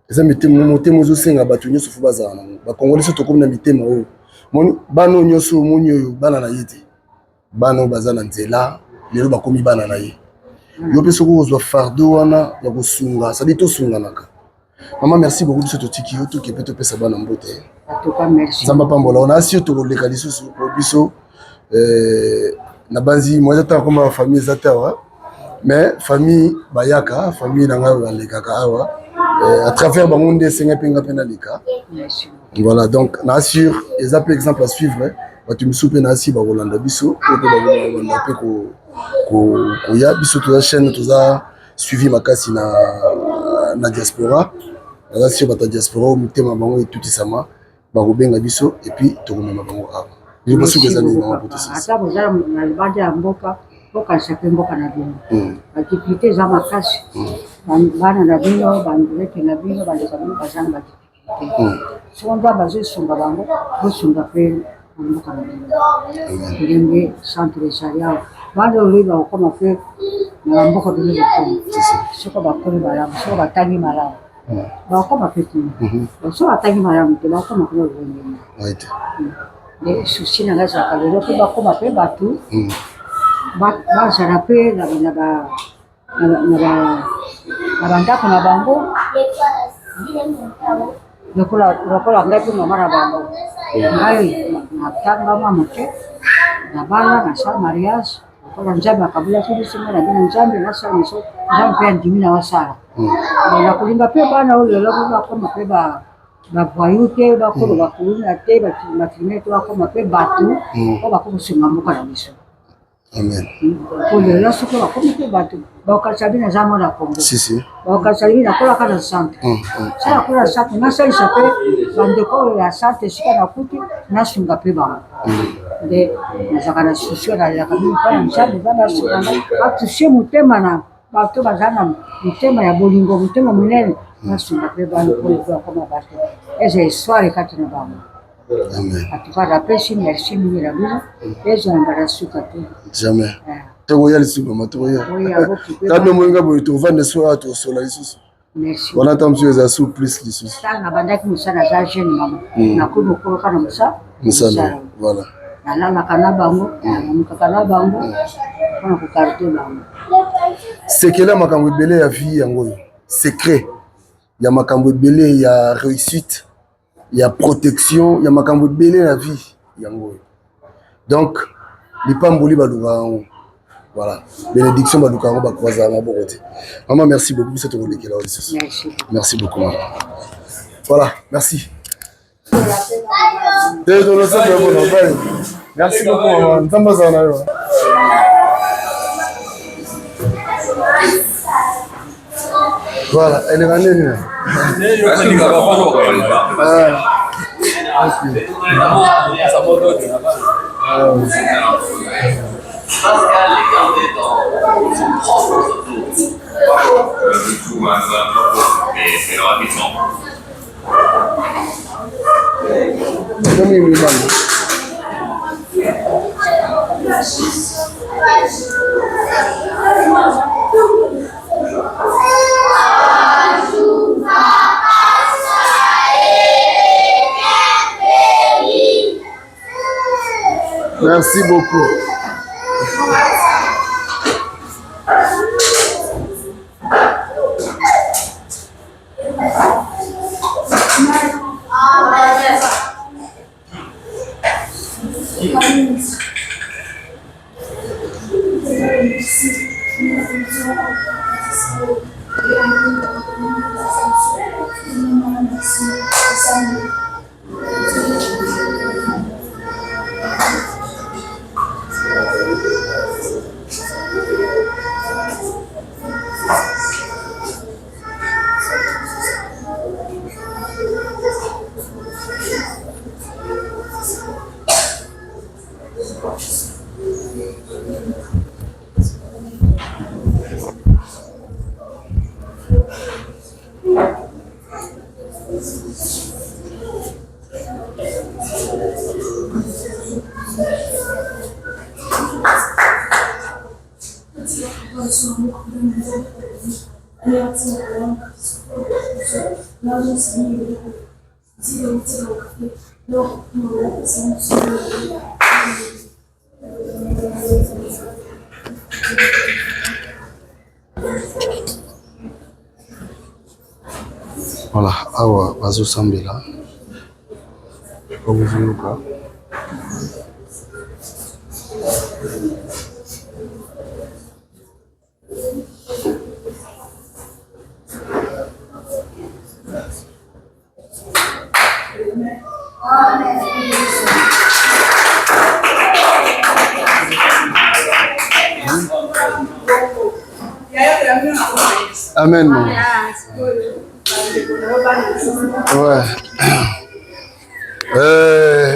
eza motema ozosenga bato nyonso fo bazala nango bakongoli so tokomi na mitema oyo moni bana oyo nyonso omoni oyo bana na ye te bana oyo baza na nzela lelo bakomi bana na ye yo mpe soki ozwa fardeau wana ya kosunga sadi tosunganaka mama merci beaucoup biso totiki yo toke mpe topesa bana mbote nzambe apambola ona asi yo tokoleka lisusu po biso na banzi moi ata koma famille eza te awa mais famille bayaka famille na ngai balekaka awa à travers bango nde esenga mpe nga mpe naleka voilà donc na assure eza mpe exemple à suivre bato misu mpe na asi bakolanda biso po mpe bakolanda mpe koya biso toza chaîne toza suivi makasi na diaspora naza sio bato ya diaspora oyo mitema bango etutisama bakobenga biso epuis tokomema bango awa ata bozala na libanda ya mboka bokanisa mpe mboka na bino badifficulté eza makasi bana na bino bandulete na bino baleka bino baza na badifficulté soko nda bazosunga bango bosunga mpe na mboka na bino ndenge centre ezali awa bana oloi bakokoma mpe na bamboka bino bokoma soko bakoli malamu soko batangi malamu bakokoma mpe kuna soko batangi malamu te bakokoma kuna olongeni nde susi na ngai ezalaka lelo mpe bakoma mpe bato bazala mpe na bandako na bango lokola ngai mpe mama na bango ngai natangama moke na bala nasala mariage lokola nzambe akabulaki biso ngai na bino nzambe nasala miso nzambe mpe andimi na wasala nakolinga mpe bana oyo lelo mpe bakoma mpe bavoyu te bakolo bakuluna te bafilme te bakoma mpe bato po bakokosunga mboka na biso kolelo soki bakomi mpe bato bakokalisa bino eza mona kongo bakokalisa bino nakolaka na centre sa nakola na centre nasalisa mpe bandeko oyo ya centre esika nakuti nasunga mpe bango nde nazalaka na susio nalelaka bino mpona nzambe eza basunganga batushe motema na bato baza na motema ya bolingo motema monene nasunga mpe bango po bakoma bato eza histoire kati na bango atuka napesi merci mingi na bino ezwa mbala suka te jamais Togoya lisusu mama togoya. Kama mwenga boye tovanda so ato sola lisusu. Merci. Voilà tant monsieur za sous plus lisusu. Na bandaki musala za jeune mama. Na kuno ko kana musa. Musala. Voilà. Na kana bango, na kana bango. Pour ko carte bango. C'est que là makambo belé ya vie yango. Secret. Ya makambo belé ya réussite, ya protection, ya makambo belé la vie yango. Donc les pamboli baluka. Voilà. Bénédiction Badoukango Bakwaza Mabokote. Maman, merci beaucoup pour cette relais là aussi. Merci. Merci beaucoup. Maman. Voilà, merci. Merci beaucoup, maman. Voilà, elle est venue. Merci beaucoup. Voilà, awa bazo sambela. Obuvunuka. Amen. Ouais.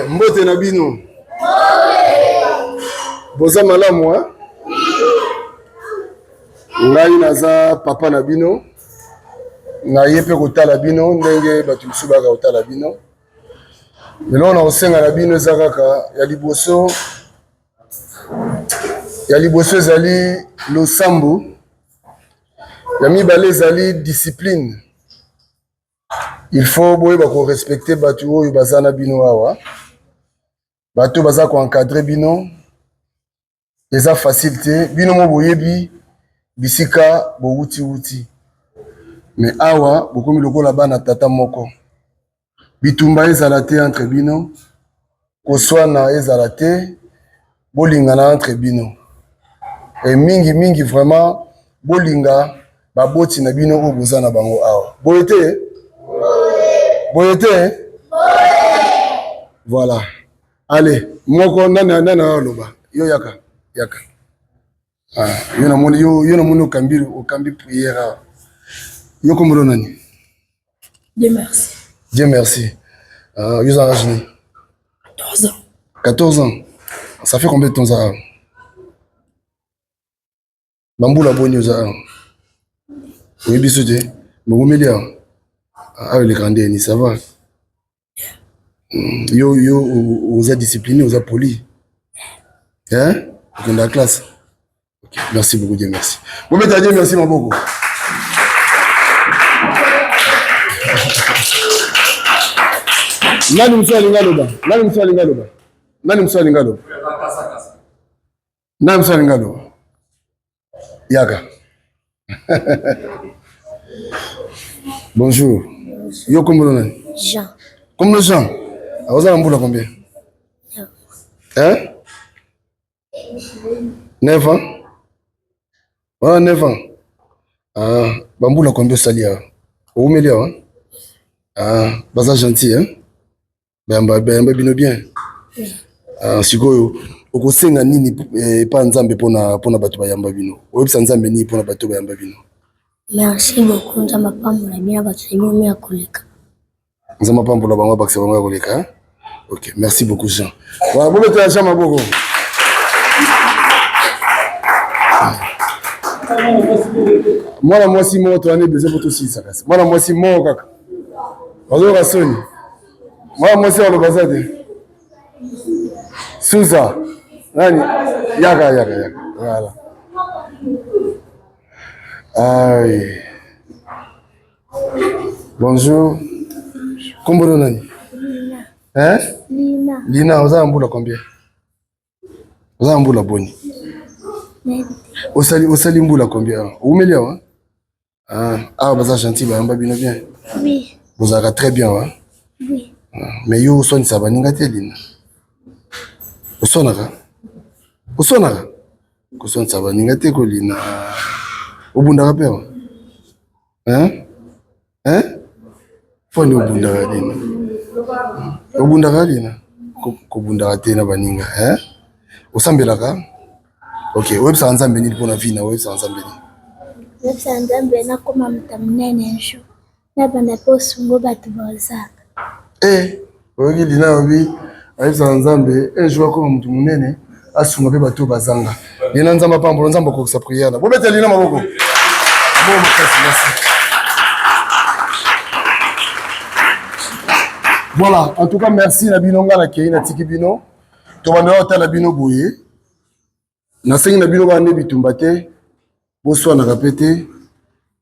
Mbote na bino. Boza malamu hein? Ngai naza papa na bino. Na yepe kotala bino ndenge batu biso baka kotala bino. Lelo na osenga na bino eza kaka ya liboso. Ya liboso ezali losambo. Ya mibale ezali discipline. Il faut boye bako respecter batu oyo bazana bino awa. Batu baza ko encadrer bino. Eza facile te. Bino mo boyebi bisika bo wuti. Mais awa bokomi lokola bana tata moko. Bitumba ezala te entre bino. Koswana ezala te. Bolingana entre bino. Et mingi vraiment bolinga baboti na bino oyo bozana bango awa. Boyete? Boyete? Voilà. Allez, moko nana loba. Yo yaka. Ah, yo na moni okambi prière. Yo komolo nani? Dieu merci. Dieu merci. Yo za âge ni? 14 ans. 14 ans. Ça fait combien de temps ça? Bamboula boni za. Oui bisouté. Mogomelia. Ah le grandé ni ça va. Yo vous êtes discipliné, vous êtes poli. Hein? Dans la classe. Merci beaucoup, Dieu merci. Vous mettez à Dieu merci, mon beaucoup. Nani mswa lingaloba? Nani mswa lingaloba? Nani mswa lingaloba? Nani mswa lingaloba? Yaka. Bonjour. Yo comment nani? Jean. Comment Jean? Vous avez un combien? Hein? 9 ans? Ah, 9 ans. Ah, bamboula combien salia? Où melia? Ah, baza gentil, hein? Bamba bino bien. Ah, sikoyo okosenga nini pa nzambe pona bato ba yamba bino. Oyebisa nzambe nini pona bato ba yamba bino. Merci beaucoup nzamba pambola mina bato yemi ya koleka. Nzamba pambola bango bakse bango ya koleka, hein? OK, merci beaucoup Jean. Wa bo mettez Jean Maboko. Mwana mwasi mo to ane besoin pour aussi ça. Mwana mwasi mo kaka. Ozo rasoni. Mwana mwasi wa lobazade. Suza. Nani? Yaka. Voilà. Aïe. Bonjour. Comment nani? Lina. Hein? Lina. Lina, vous avez un boulot combien? Vous avez un boulot boni? Osali mbula combien? Où melia hein? Ah, vous êtes gentil, vous êtes bien. Oui. Vous êtes très bien, hein? Oui. Mais yo son ça va ningate Lina. Osonaka. Ko son ça va ningate ko Lina. Obunda ka père. Hein? Foni obunda ka Lina. Obunda ka Lina. Ko bunda ka tena baninga, hein? Osambelaka? OK, websa nzambe ni pona vie na websa nzambe ni. Websa nzambe na koma mtamnene nsho. Na banda posungo batu bazaka. Ogi Lina obi websa nzambe jour koma mtu munene asunga pe batu bazanga. Lina nzamba pambo nzamba ko sa prière. Bo bete Lina maboko. Bon merci. Voilà, en tout cas merci na binonga na kei na tiki bino. To banda otala bino boye. Na sengi na bino ba ne bitumba te. Bonsoir na répéter.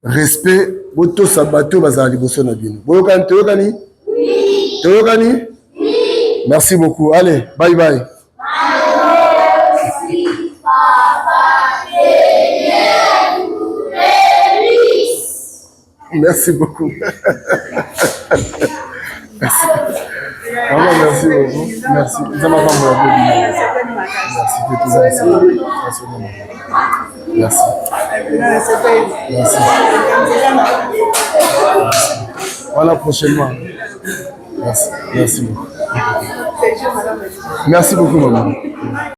Respect boto sabato bazali boso na bino. Boyokani toyokani? Oui. Toyokani? Oui. Merci beaucoup. Allez, bye bye. Merci papa. Merci beaucoup. Merci. Maman, merci beaucoup. Merci. Merci. Merci. Merci. Voilà prochainement. Merci. Merci beaucoup. Merci beaucoup, maman.